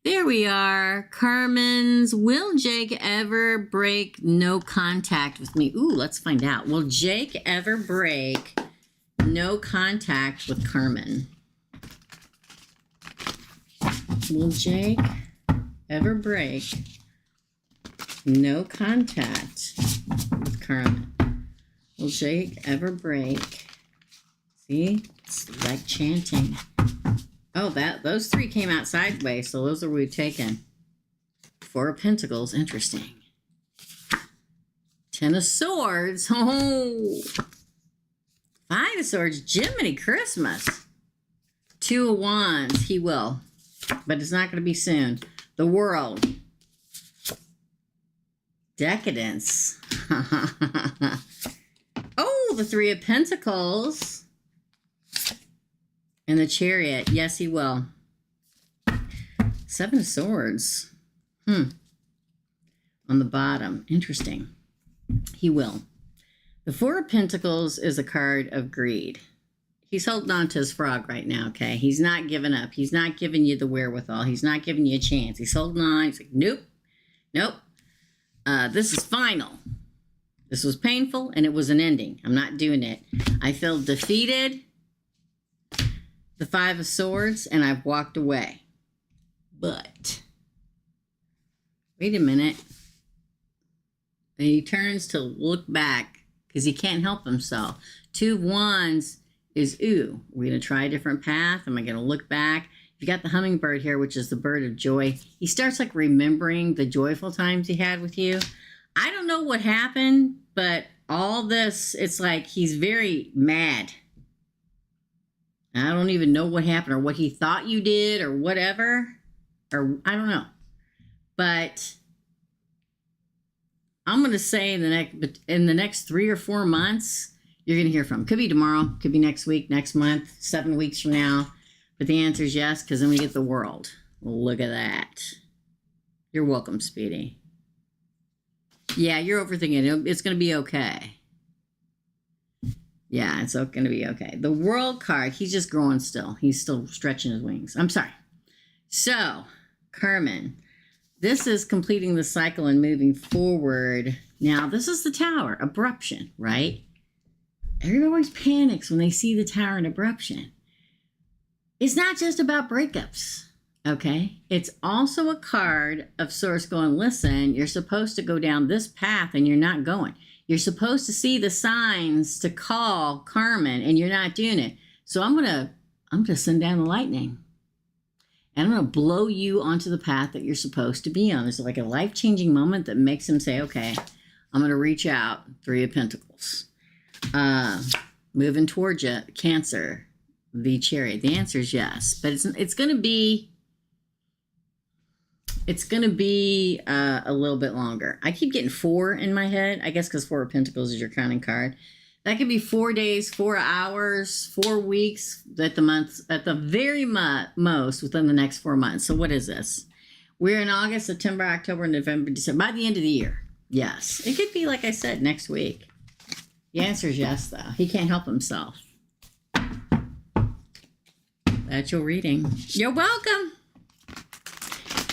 There we are. Carmen's. Will Jake ever break no contact with me? Ooh, let's find out. Will Jake ever break no contact with Carmen? Will Jake ever break no contact with Carmen? Will Jake ever break? See, it's like chanting. Oh, those 3 came out sideways, so those are we've taken. 4 of Pentacles, interesting. 10 of Swords. Oh, 5 of Swords. Jiminy Christmas. 2 of Wands. He will, but it's not going to be soon. The World. Decadence. Oh, the 3 of Pentacles. And the Chariot. Yes, he will. Seven of Swords. On the bottom. Interesting. He will. The Four of Pentacles is a card of greed. He's holding on to his frog right now, okay? He's not giving up. He's not giving you the wherewithal. He's not giving you a chance. He's holding on. He's like, nope. Nope. This is final. This was painful, and it was an ending. I'm not doing it. I feel defeated. The Five of Swords, and I've walked away. But, wait a minute. And he turns to look back because he can't help himself. Two of Wands is, ooh, we're going to try a different path. Am I going to look back? You got the hummingbird here, which is the bird of joy. He starts like remembering the joyful times he had with you. I don't know what happened, but all this, it's like he's very mad. I don't even know what happened or what he thought you did or whatever. Or I don't know. But I'm going to say in the next 3 or 4 months, you're going to hear from him. Could be tomorrow. Could be next week, next month, 7 weeks from now. But the answer is yes, because then we get the world. Look at that. You're welcome, Speedy. Yeah, you're overthinking it. It's going to be okay. Yeah, it's going to be okay. The world card, he's just growing still. He's still stretching his wings. I'm sorry. So, Carmen, this is completing the cycle and moving forward. Now, this is the Tower, abruption, right? Everybody always panics when they see the Tower and abruption. It's not just about breakups, okay? It's also a card of sorts going, listen, you're supposed to go down this path and you're not going. You're supposed to see the signs to call Carmen and you're not doing it. So I'm gonna send down the lightning. And I'm going to blow you onto the path that you're supposed to be on. It's like a life-changing moment that makes him say, okay, I'm going to reach out. Three of Pentacles. Moving towards you, Cancer, the Chariot. The answer is yes. But it's going to be a little bit longer. I keep getting 4 in my head. I guess because 4 of Pentacles is your crowning card. That could be 4 days, 4 hours, 4 weeks at the very most within the next 4 months. So what is this? We're in August, September, October, November, December. By the end of the year. Yes. It could be, like I said, next week. The answer is yes, though. He can't help himself. That's your reading. You're welcome.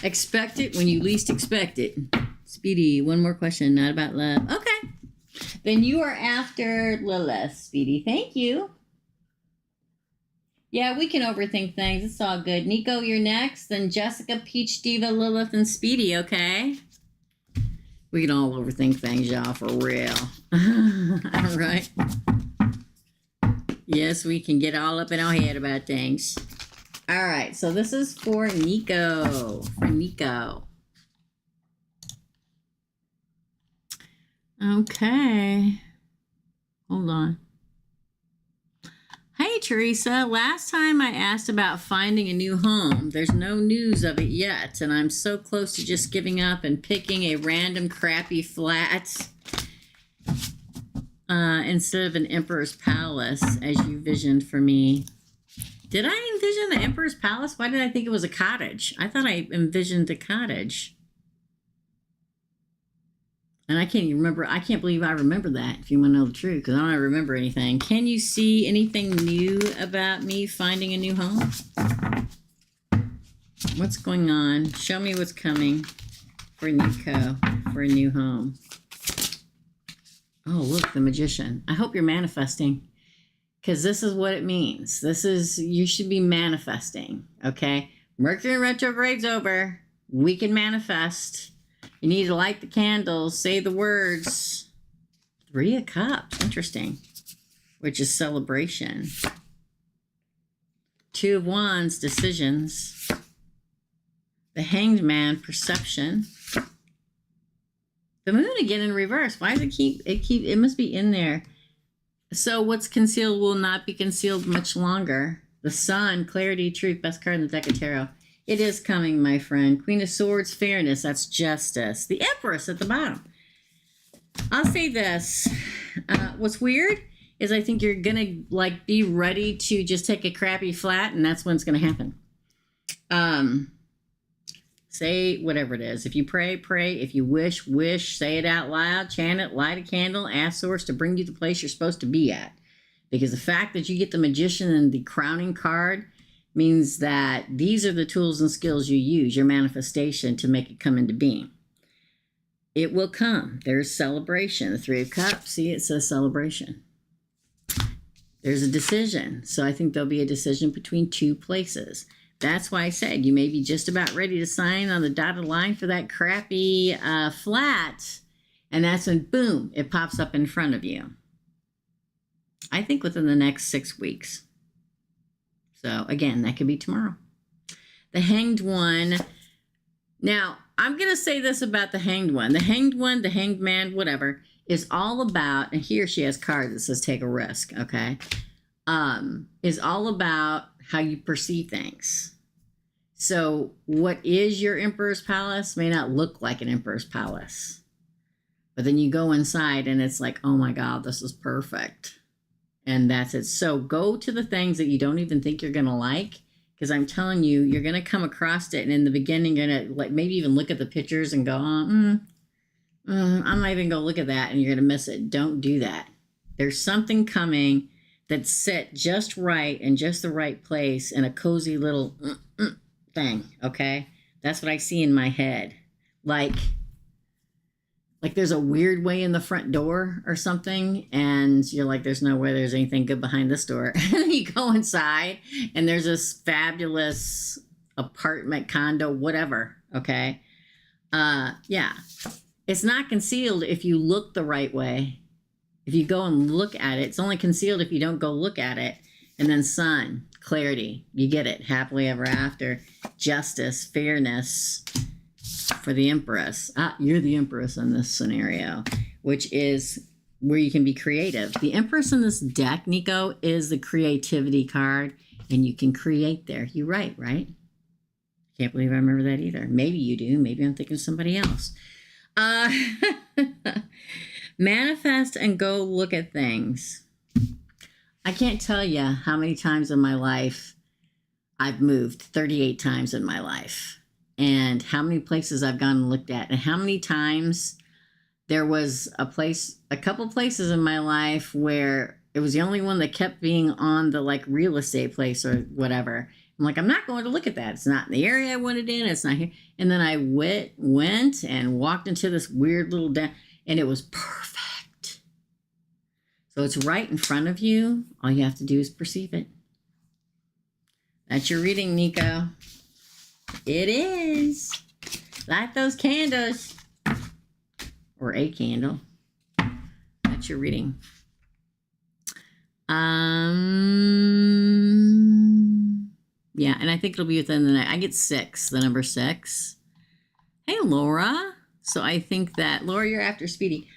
Expect it when you least expect it. Speedy, one more question, not about love. Okay. Then you are after Lilith, Speedy. Thank you. Yeah, we can overthink things. It's all good. Nico, you're next. Then Jessica, Peach Diva, Lilith, and Speedy, okay? We can all overthink things, y'all, for real. All right. Yes, we can get all up in our head about things. All right, so this is for Nico. For Nico. Okay. Hold on. Hey, Teresa. Last time I asked about finding a new home. There's no news of it yet, and I'm so close to just giving up and picking a random crappy flat instead of an Emperor's Palace, as you visioned for me. Did I envision the Emperor's Palace? Why did I think it was a cottage? I thought I envisioned a cottage. And I can't even remember. I can't believe I remember that, if you want to know the truth, because I don't remember anything. Can you see anything new about me finding a new home? What's going on? Show me what's coming for Nico for a new home. Oh, look, the Magician. I hope you're manifesting, because this is what it means. You should be manifesting, okay? Mercury retrograde's over. We can manifest. You need to light the candles, say the words. 3 of Cups, interesting, which is celebration. 2 of Wands, decisions. The Hanged Man, perception. The Moon again in reverse. Why does it must be in there. So what's concealed will not be concealed much longer. The Sun, clarity, truth, best card in the deck of tarot. It is coming, my friend. Queen of Swords, fairness. That's justice. The Empress at the bottom. I'll say this. What's weird is I think you're going to be ready to just take a crappy flat, and that's when it's going to happen. Say whatever it is. If you pray, pray. If you wish, wish. Say it out loud. Chant it. Light a candle. Ask Source to bring you the place you're supposed to be at. Because the fact that you get the Magician and the Crowning card means that these are the tools and skills you use, your manifestation, to make it come into being. It will come. There's celebration. The Three of Cups. See, it says celebration. There's a decision. So I think there'll be a decision between two places. That's why I said you may be just about ready to sign on the dotted line for that crappy flat. And that's when, boom, it pops up in front of you. I think within the next 6 weeks. So again, that could be tomorrow. The Hanged One. Now, I'm going to say this about the Hanged One. The Hanged One, the Hanged Man, whatever, is all about, and here she has cards that says take a risk, okay? Is all about how you perceive things. So what is your Emperor's Palace may not look like an Emperor's Palace. But then you go inside and it's like, oh my God, this is perfect. And that's it. So go to the things that you don't even think you're going to like. Because I'm telling you, you're going to come across it. And in the beginning, you're going to like maybe even look at the pictures and go, I'm not even going to look at that. And you're going to miss it. Don't do that. There's something coming that's set just right in just the right place in a cozy little thing. Okay. That's what I see in my head. Like there's a weird way in the front door or something. And you're like, there's no way there's anything good behind this door. And you go inside and there's this fabulous apartment, condo, whatever. Okay. Yeah. It's not concealed if you look the right way. If you go and look at it, it's only concealed if you don't go look at it. And then sun, clarity, you get it. Happily ever after. Justice, fairness for the Empress. You're the Empress in this scenario, which is where you can be creative. The Empress in this deck, Nico, is the creativity card, and you can create there. You're right? Can't believe I remember that either. Maybe you do. Maybe I'm thinking of somebody else. Manifest and go look at things. I can't tell you how many times in my life I've moved, 38 times in my life, and how many places I've gone and looked at, and how many times there was a couple places in my life where it was the only one that kept being on the like real estate place or whatever. I'm like, I'm not going to look at that. It's not in the area I wanted in. It's not here. And then I went and walked into this weird little and it was perfect. So it's right in front of you. All you have to do is perceive it. That's your reading, Nico. It is. Light those candles. Or a candle. That's your reading. Yeah, and I think it'll be within the night. I get 6, the number 6. Hey, Laura. So I think that, Laura, you're after Speedy.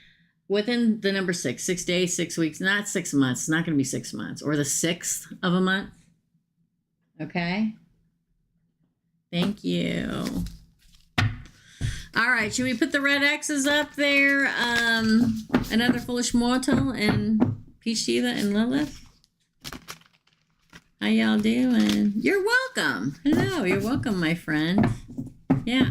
Within the number 6, 6 days, 6 weeks, not 6 months. It's not going to be 6 months. Or the 6th of a month. Okay? Thank you. All right, should we put the red X's up there? Another Foolish Mortal and Peach Diva and Lilith. How y'all doing? You're welcome. Hello, you're welcome, my friend. Yeah.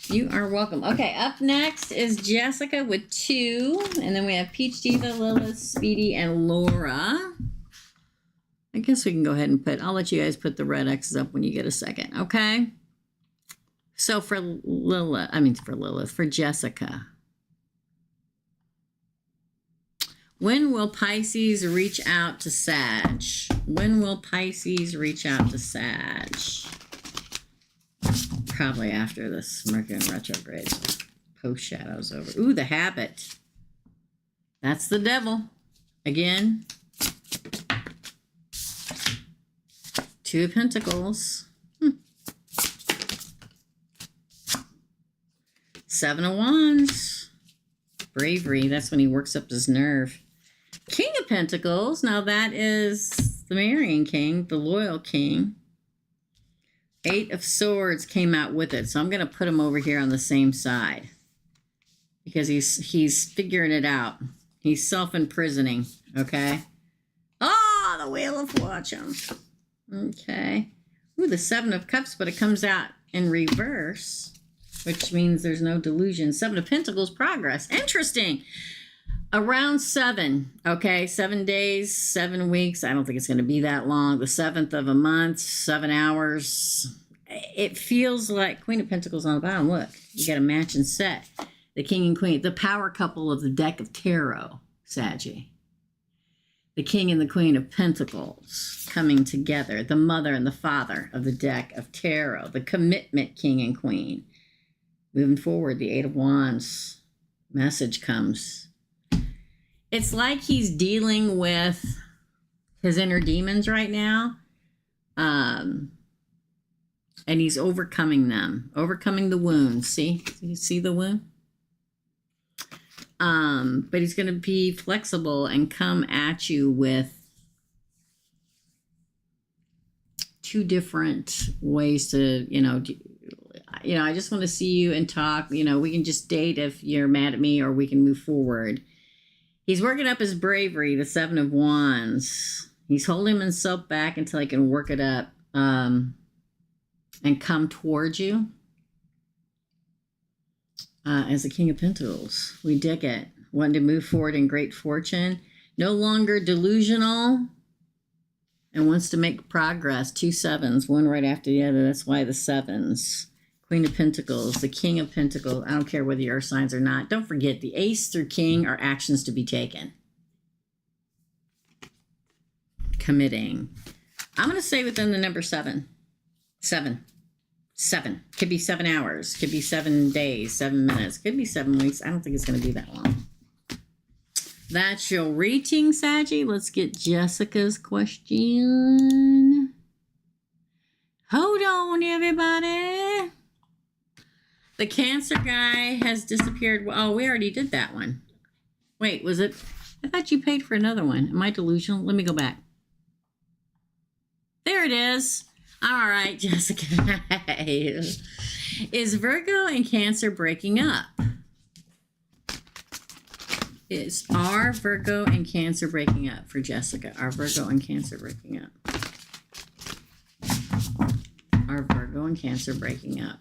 You are welcome. Okay, up next is Jessica with 2. And then we have Peach Diva, Lilith, Speedy, and Laura. I guess we can go ahead and I'll let you guys put the red X's up when you get a second, okay? So for Jessica. When will Pisces reach out to Sag? When will Pisces reach out to Sag? Probably after this Mercury retrograde. Post shadow's over. Ooh, the Habit. That's the devil. Again. 2 of Pentacles. 7 of Wands. Bravery. That's when he works up his nerve. King of Pentacles. Now that is the marrying king, the loyal king. 8 of Swords came out with it. So I'm going to put him over here on the same side. Because he's figuring it out. He's self-imprisoning. Okay. Oh, the Wheel of Fortune. Okay. Ooh, the 7 of Cups, but it comes out in reverse, which means there's no delusion. 7 of Pentacles, progress. Interesting. Around 7, okay? 7 days, 7 weeks. I don't think it's going to be that long. The 7th of a month, 7 hours. It feels like Queen of Pentacles on the bottom. Look, you got a matching set. The King and Queen, the power couple of the deck of tarot, Saggy. The King and the Queen of Pentacles coming together. The mother and the father of the deck of tarot. The commitment King and Queen. Moving forward, the 8 of Wands. Message comes. It's like he's dealing with his inner demons right now. And he's overcoming them. Overcoming the wounds. See? You see the wound? But he's going to be flexible and come at you with 2 different ways to, I just want to see you and talk. We can just date if you're mad at me, or we can move forward. He's working up his bravery, the 7 of Wands. He's holding himself back until he can work it up and come towards you. As the King of Pentacles, we dig it. Wanting to move forward in great fortune. No longer delusional. And wants to make progress. 2 sevens, one right after the other. That's why the 7s. Queen of Pentacles, the King of Pentacles. I don't care whether you're signs or not. Don't forget, the Ace through King are actions to be taken. Committing. I'm going to say within the number 7. 7. Could be 7 hours. Could be 7 days, 7 minutes. Could be 7 weeks. I don't think it's going to be that long. That's your reading, Saggy. Let's get Jessica's question. Hold on, everybody. The Cancer guy has disappeared. Oh, we already did that one. Wait, was it? I thought you paid for another one. Am I delusional? Let me go back. There it is. All right, Jessica. Is Virgo and Cancer breaking up? Are Virgo and Cancer breaking up for Jessica? Are Virgo and Cancer breaking up? Are Virgo and Cancer breaking up?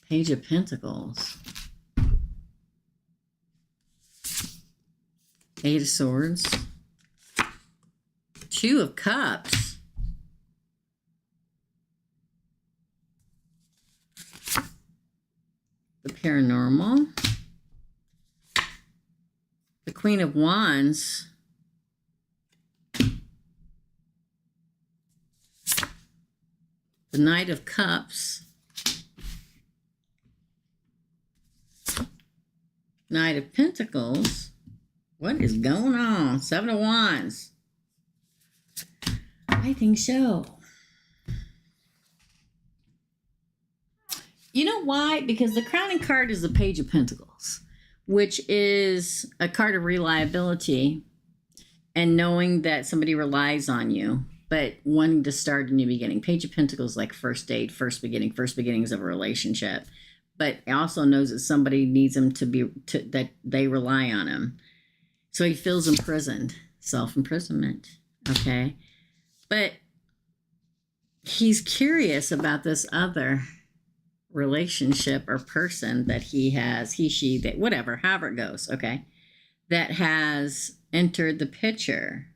Page of Pentacles. 8 of Swords. 2 of Cups. The Paranormal. The Queen of Wands. The Knight of Cups. Knight of Pentacles. What is going on? 7 of Wands. I think so. You know why? Because the crowning card is the Page of Pentacles, which is a card of reliability and knowing that somebody relies on you, but wanting to start a new beginning. Page of Pentacles, like first date, first beginnings of a relationship, but also knows that somebody needs him that they rely on him. So he feels imprisoned, self-imprisonment, okay? But he's curious about this other relationship or person that he has, he, she, that, whatever, however it goes, okay? That has entered the picture.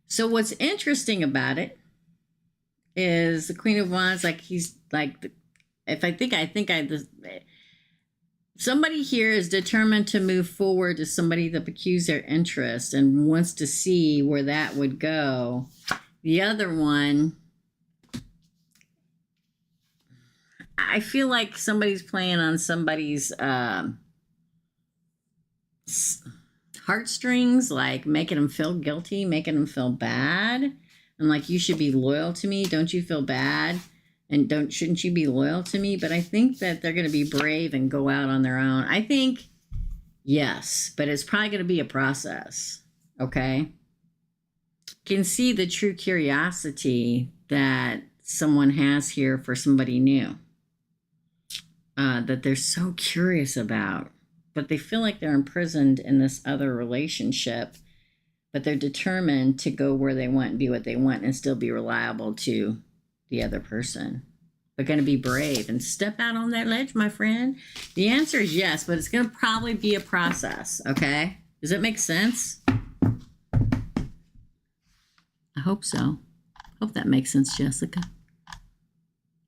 So what's interesting about it is the Queen of Wands, like he's like, somebody here is determined to move forward to somebody that piques their interest and wants to see where that would go. The other one, I feel like somebody's playing on somebody's heartstrings, like making them feel guilty, making them feel bad. And like, you should be loyal to me. Don't you feel bad? And shouldn't you be loyal to me? But I think that they're going to be brave and go out on their own. I think, yes, but it's probably going to be a process, okay? Can see the true curiosity that someone has here for somebody new, that they're so curious about, but they feel like they're imprisoned in this other relationship, but they're determined to go where they want and be what they want and still be reliable to the other person. They're going to be brave and step out on that ledge, my friend. The answer is yes, but it's going to probably be a process, okay? Does that make sense? I hope so. Hope that makes sense, Jessica.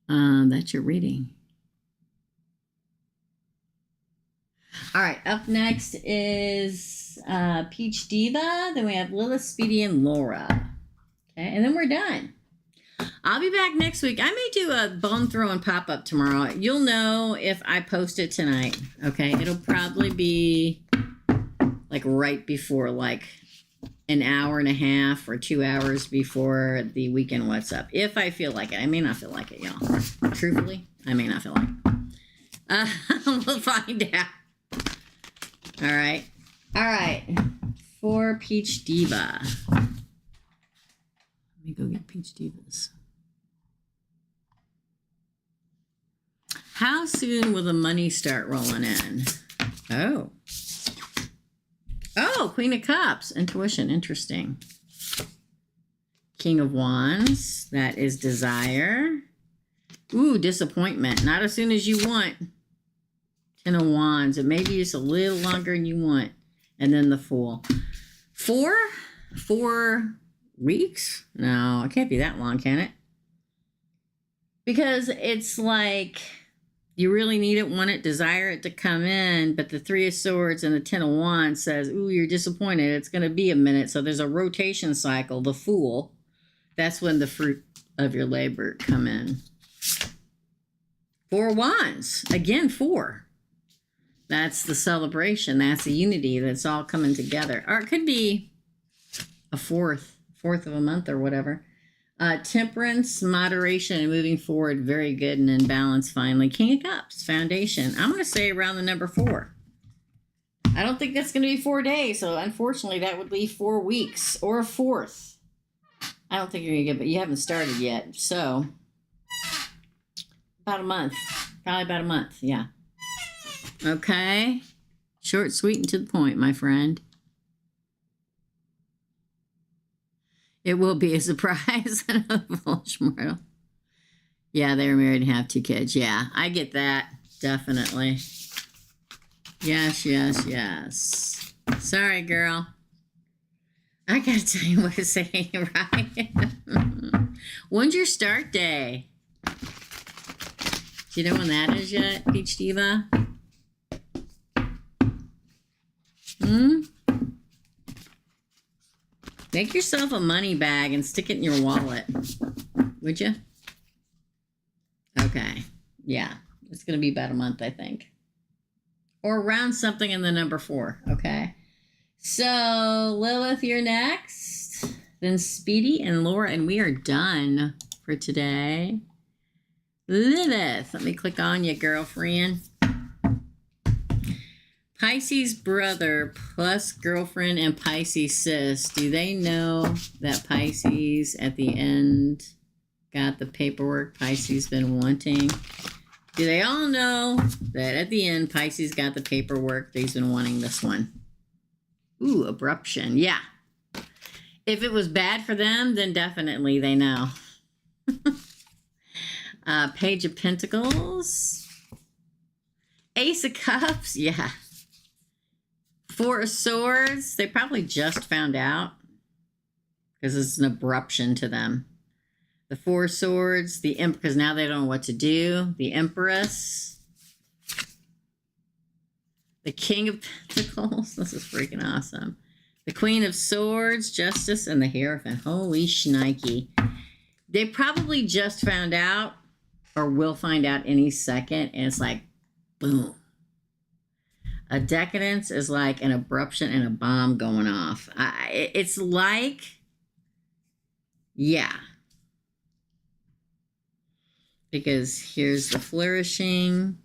That's your reading. All right, up next is Peach Diva. Then we have Lilith, Speedy, and Laura. Okay, and then we're done. I'll be back next week. I may do a bone throwing pop-up tomorrow. You'll know if I post it tonight. Okay, it'll probably be like right before, like an hour and a half or 2 hours before the weekend What's Up. If I feel like it. I may not feel like it, y'all. Truthfully, I may not feel like it. We'll find out. All right. All right. For Peach Diva. Let me go get Peach Divas. How soon will the money start rolling in? Oh. Oh, Queen of Cups. Intuition. Interesting. King of Wands. That is desire. Ooh, disappointment. Not as soon as you want. Ten of Wands. It may be just a little longer than you want. And then the Fool. 4 weeks? No, it can't be that long, can it? Because it's like you really need it, want it, desire it to come in, but the Three of Swords and the Ten of Wands says, ooh, you're disappointed. It's going to be a minute. So there's a rotation cycle, the Fool. That's when the fruit of your labor come in. 4 of Wands. Again, 4. That's the celebration. That's the unity that's all coming together. Or it could be a fourth of a month or whatever. Temperance, moderation, and moving forward. Very good and in balance finally. King of Cups, foundation. I'm going to say around the number 4. I don't think that's going to be 4 days. So unfortunately, that would leave 4 weeks or a fourth. I don't think you're going to get, but you haven't started yet. So about a month. Probably about a month. Yeah. Okay. Short, sweet, and to the point, my friend. It will be a surprise and a foolish mortal. Yeah, they were married and have 2 kids. Yeah, I get that. Definitely. Yes, yes, yes. Sorry, girl. I gotta tell you what to say, right? When's your start day? Do you know when that is yet, Peach Diva? Make yourself a money bag and stick it in your wallet. Would you? Okay. Yeah. It's going to be about a month, I think. Or around something in the number 4. Okay. So, Lilith, you're next. Then Speedy and Laura. And we are done for today. Lilith. Let me click on you, girlfriend. Pisces brother plus girlfriend and Pisces sis. Do they know that Pisces at the end got the paperwork Pisces been wanting? Do they all know that at the end Pisces got the paperwork they've been wanting this one? Ooh, abruption. Yeah. If it was bad for them, then definitely they know. Page of Pentacles. Ace of Cups. Yeah. 4 of Swords. They probably just found out because it's an abruption to them. The 4 of Swords, the because now they don't know what to do. The Empress. The King of Pentacles. This is freaking awesome. The Queen of Swords, Justice, and the Hierophant. Holy shnikey. They probably just found out or will find out any second. And it's like, boom. A decadence is like an abruption and a bomb going off. It's like, yeah. Because here's the flourishing.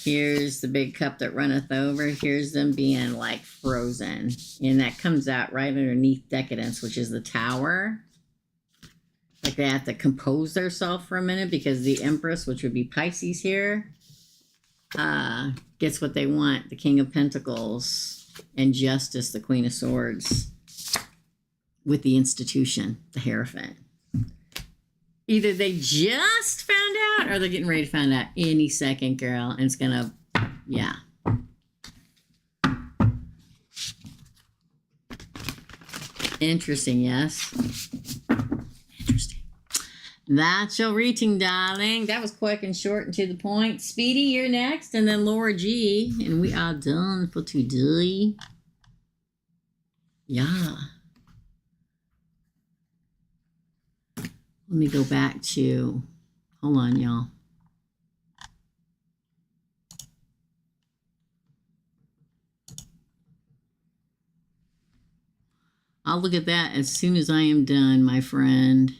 Here's the big cup that runneth over. Here's them being like frozen. And that comes out right underneath decadence, which is the Tower. Like they have to compose themselves for a minute because the Empress, which would be Pisces here, gets what they want, the King of Pentacles, and Justice, the Queen of Swords, with the institution, the Hierophant. Either they just found out or they're getting ready to find out any second, girl. And it's going to, yeah. Interesting, yes. Interesting. That's your reading, darling. That was quick and short and to the point. Speedy, you're next. And then Laura G. And we are done for today. Yeah. Let me go back to, hold on, y'all. I'll look at that as soon as I am done, my friend.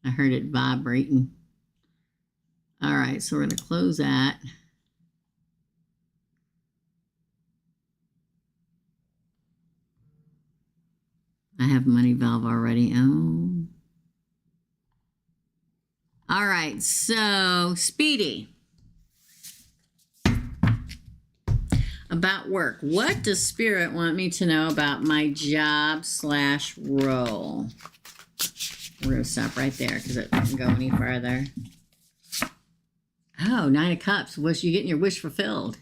I heard it vibrating. All right, so we're going to close that. I have money valve already. Oh. All right, so Speedy. About work. What does Spirit want me to know about my job / role? We're going to stop right there because it doesn't go any farther. Oh, 9 of Cups. Wish you're getting your wish fulfilled.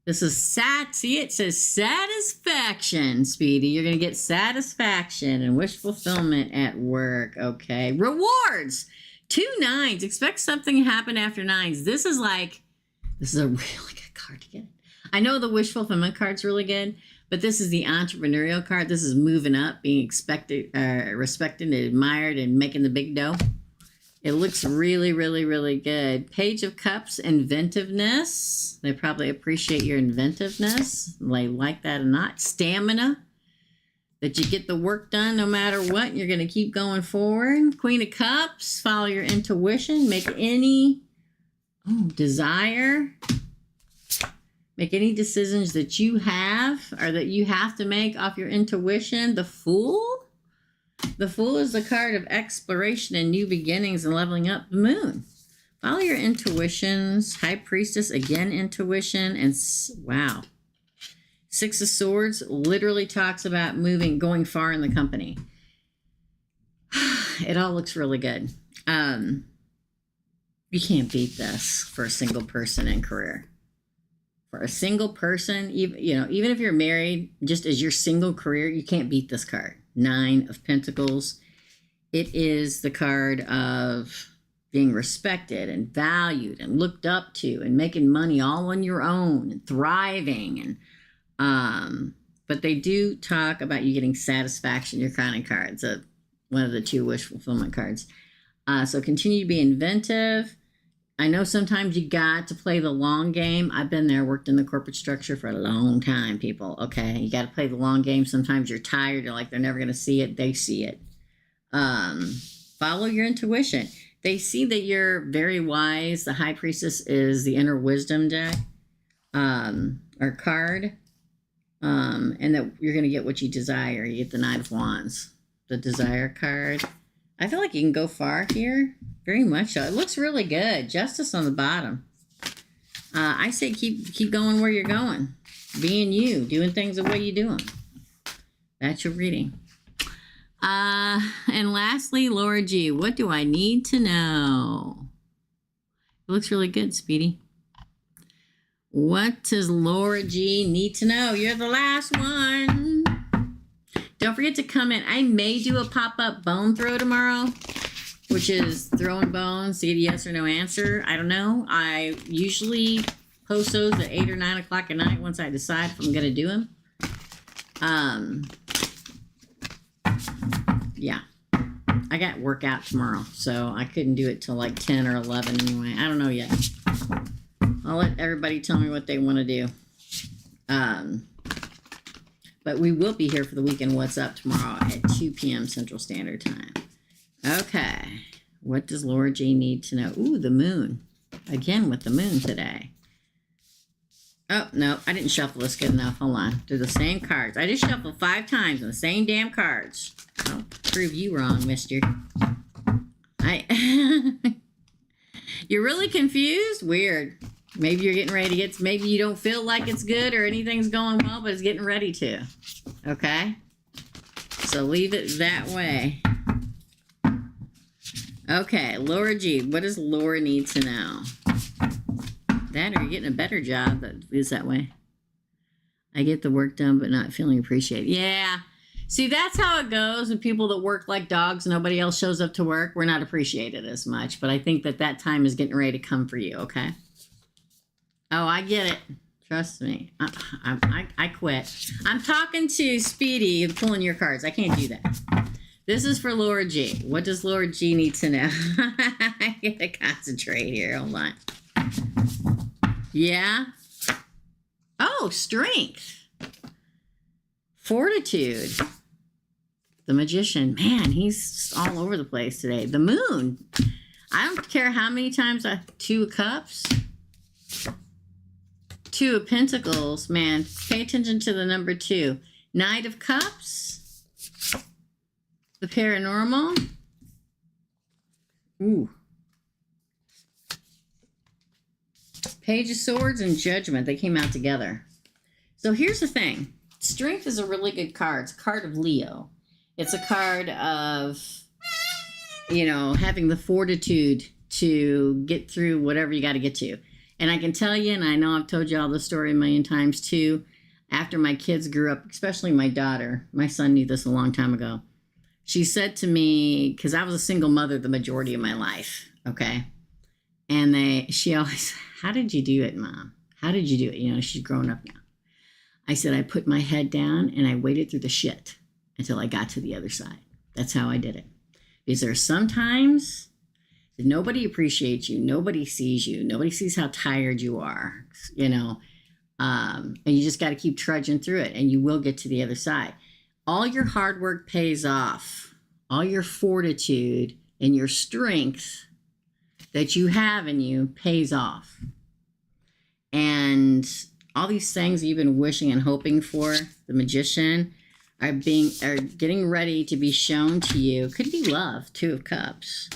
This is sad. See, it says satisfaction, Speedy. You're going to get satisfaction and wish fulfillment at work. Okay. Rewards. 2 9s. Expect something to happen after 9s. This is a really good card to get. I know the wish fulfillment card's really good, but this is the entrepreneurial card. This is moving up, being expected, respected, and admired, and making the big dough. It looks really, really, really good. Page of Cups, inventiveness. They probably appreciate your inventiveness. They like that or not. Stamina. That you get the work done no matter what. You're going to keep going forward. Queen of Cups. Follow your intuition. Make any desire. Make any decisions that you have or that you have to make off your intuition. The Fool. The Fool is the card of exploration and new beginnings and leveling up. The Moon. Follow your intuitions. High Priestess. Again, intuition. And wow. 6 of Swords literally talks about going far in the company. It all looks really good. You can't beat this for a single person in career. For a single person, even if you're married, just as your single career, you can't beat this card. 9 of Pentacles. It is the card of being respected and valued and looked up to and making money all on your own and thriving and but they do talk about you getting satisfaction. Your crowning cards, one of the 2 wish fulfillment cards. So continue to be inventive. I know sometimes you got to play the long game. I've been there, worked in the corporate structure for a long time, people. Okay, you got to play the long game. Sometimes you're tired. You're like, they're never going to see it. They see it. Follow your intuition. They see that you're very wise. The High Priestess is the inner wisdom deck or card. And that you're going to get what you desire. You get the Knight of Wands, the desire card. I feel like you can go far here. Very much so. It looks really good. Justice on the bottom. I say keep going where you're going. Being you. Doing things the way you do them. That's your reading. And lastly, Laura G. What do I need to know? It looks really good, Speedy. What does Laura G need to know? You're the last one. Don't forget to comment. I may do a pop-up bone throw tomorrow, which is throwing bones to get a yes or no answer. I don't know. I usually post those at 8 or 9 o'clock at night once I decide if I'm going to do them. Yeah. I got workout tomorrow, so I couldn't do it till like 10 or 11 anyway. I don't know yet. I'll let everybody tell me what they want to do. But we will be here for the Weekend What's Up tomorrow at 2 p.m. Central Standard Time. Okay. What does Laura G need to know? Ooh, the moon. Again with the moon today. Oh, no. I didn't shuffle this good enough. Hold on. They're the same cards. I just shuffled 5 times on the same damn cards. I'll prove you wrong, mister. You're really confused? Weird. Maybe you're getting ready to get, maybe you don't feel like it's good or anything's going well, but it's getting ready to. Okay? So leave it that way. Okay, Laura G. What does Laura need to know? That or you're getting a better job that is that way. I get the work done, but not feeling appreciated. Yeah. See, that's how it goes with people that work like dogs. Nobody else shows up to work. We're not appreciated as much. But I think that time is getting ready to come for you, okay? Oh, I get it. Trust me. I quit. I'm talking to Speedy and pulling your cards. I can't do that. This is for Laura G. What does Laura G need to know? I gotta concentrate here. Hold on. Yeah. Oh, strength. Fortitude. The magician. Man, he's all over the place today. The moon. I don't care how many times Two of Cups. Two of Pentacles. Man, pay attention to the number 2. Knight of Cups. The paranormal. Ooh. Page of Swords and Judgment. They came out together. So here's the thing. Strength is a really good card. It's a card of Leo. It's a card of, you know, having the fortitude to get through whatever you got to get to. And I can tell you, and I know I've told you all the story a million times too, after my kids grew up, especially my daughter, my son knew this a long time ago. She said to me, because I was a single mother the majority of my life, okay? And she always, how did you do it, Mom? How did you do it? You know, she's grown up now. I said, I put my head down and I waited through the shit until I got to the other side. That's how I did it. Because there are sometimes that nobody appreciates you. Nobody sees you. Nobody sees how tired you are, you know. And you just got to keep trudging through it and you will get to the other side. All your hard work pays off. All your fortitude and your strength that you have in you pays off. And all these things you've been wishing and hoping for, the magician, are getting ready to be shown to you. Could be love, 2 of Cups.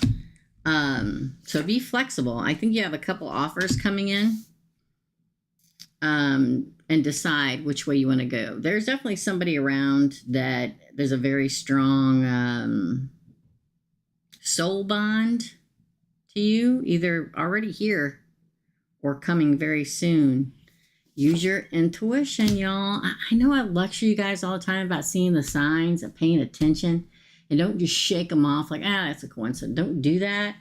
So be flexible. I think you have a couple offers coming in. And decide which way you want to go. There's definitely somebody around that there's a very strong soul bond to you, either already here or coming very soon. Use your intuition, y'all. I know I lecture you guys all the time about seeing the signs and paying attention, and don't just shake them off like, that's a coincidence. Don't do that,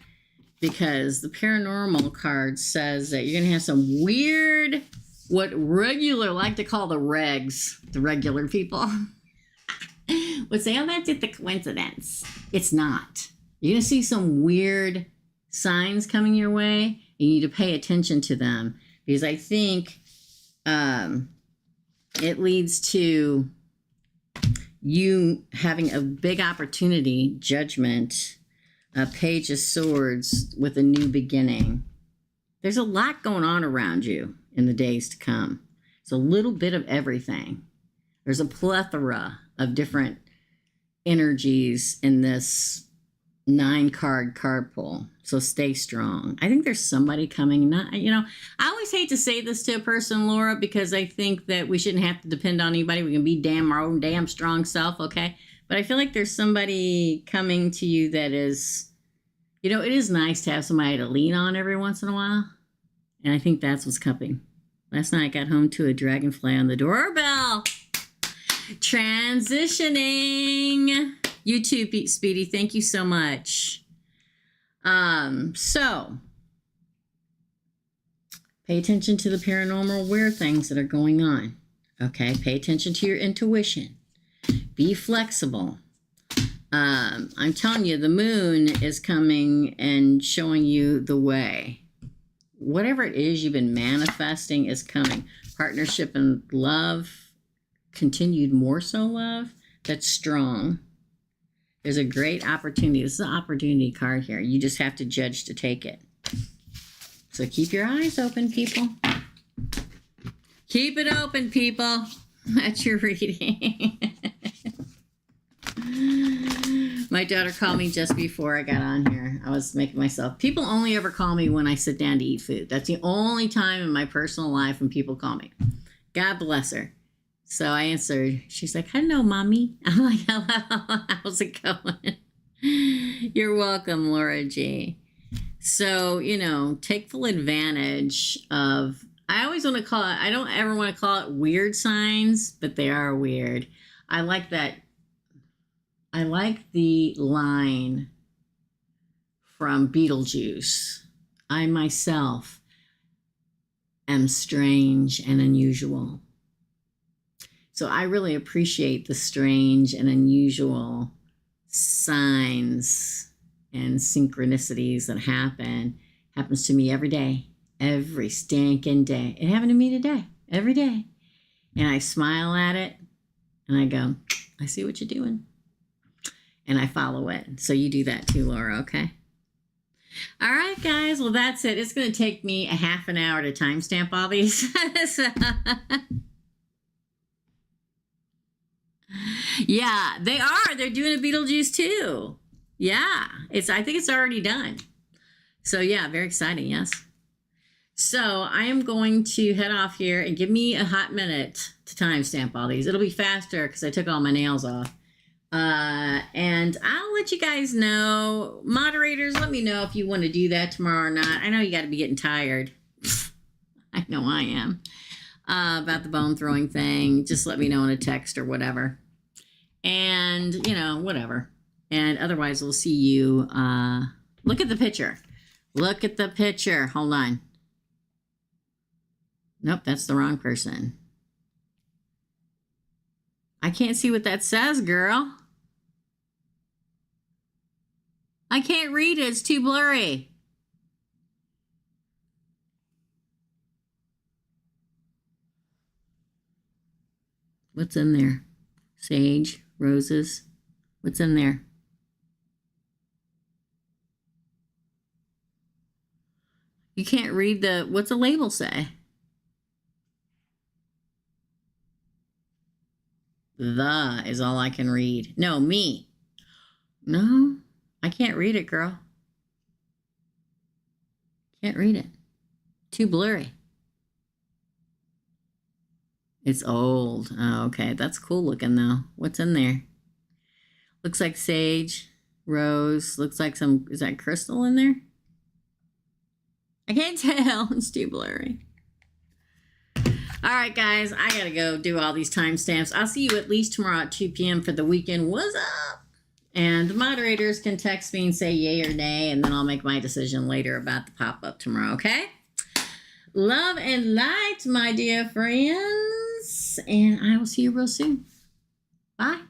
because the paranormal card says that you're going to have some weird, what regular like to call the regs, the regular people, would say, oh, that's just a coincidence. It's not. You're going to see some weird signs coming your way. You need to pay attention to them, because I think it leads to you having a big opportunity, Judgment, a Page of Swords with a new beginning. There's a lot going on around you in the days to come. It's a little bit of everything. There's a plethora of different energies in this 9-card card pull. So stay strong. I think there's somebody coming. I always hate to say this to a person, Laura, because I think that we shouldn't have to depend on anybody. We can be our own damn strong self, okay? But I feel like there's somebody coming to you that is, it is nice to have somebody to lean on every once in a while. And I think that's what's coming. Last night I got home to a dragonfly on the doorbell. Transitioning. You too, Speedy. Thank you so much. So pay attention to the paranormal weird things that are going on. Okay. Pay attention to your intuition. Be flexible. I'm telling you, the moon is coming and showing you the way. Whatever it is you've been manifesting is coming. Partnership and love, continued more so love, that's strong. There's a great opportunity. This is an opportunity card here. You just have to judge to take it. So keep your eyes open, people. Keep it open, people. That's your reading. My daughter called me just before I got on here. I was making myself. People only ever call me when I sit down to eat food. That's the only time in my personal life when people call me. God bless her. So I answered. She's like, hello, mommy. I'm like, hello. How's it going? You're welcome, Laura G. So, you know, take full advantage of, I always want to call it, I don't ever want to call it weird signs, but they are weird. I like that. I like the line from Beetlejuice. I myself am strange and unusual. So I really appreciate the strange and unusual signs and synchronicities that happens to me every day, every stinking day. It happened to me today, every day. And I smile at it and I go, I see what you're doing. And I follow it. So you do that too, Laura, okay? All right, guys. Well, that's it. It's going to take me a half an hour to timestamp all these. Yeah, they are. They're doing a Beetlejuice too. Yeah, I think it's already done. So yeah, very exciting, yes. So I am going to head off here and give me a hot minute to timestamp all these. It'll be faster because I took all my nails off. And I'll let you guys know. Moderators, let me know if you want to do that tomorrow or not. I know you got to be getting tired. I know I am. About the bone throwing thing. Just let me know in a text or whatever. And, you know, whatever. And otherwise, we'll see you. Look at the picture. Look at the picture. Hold on. Nope, that's the wrong person. I can't see what that says, girl. I can't read it. It's too blurry. What's in there? Sage, roses. What's in there? You can't read what's the label say? The is all I can read. No, me. No, I can't read it, girl. Can't read it. Too blurry. It's old. Oh, okay. That's cool looking, though. What's in there? Looks like sage, rose. Looks like some, is that crystal in there? I can't tell. It's too blurry. All right, guys. I got to go do all these timestamps. I'll see you at least tomorrow at 2 p.m. for the weekend. What's up? And the moderators can text me and say yay or nay, and then I'll make my decision later about the pop-up tomorrow, okay? Love and light, my dear friends. And I will see you real soon. Bye.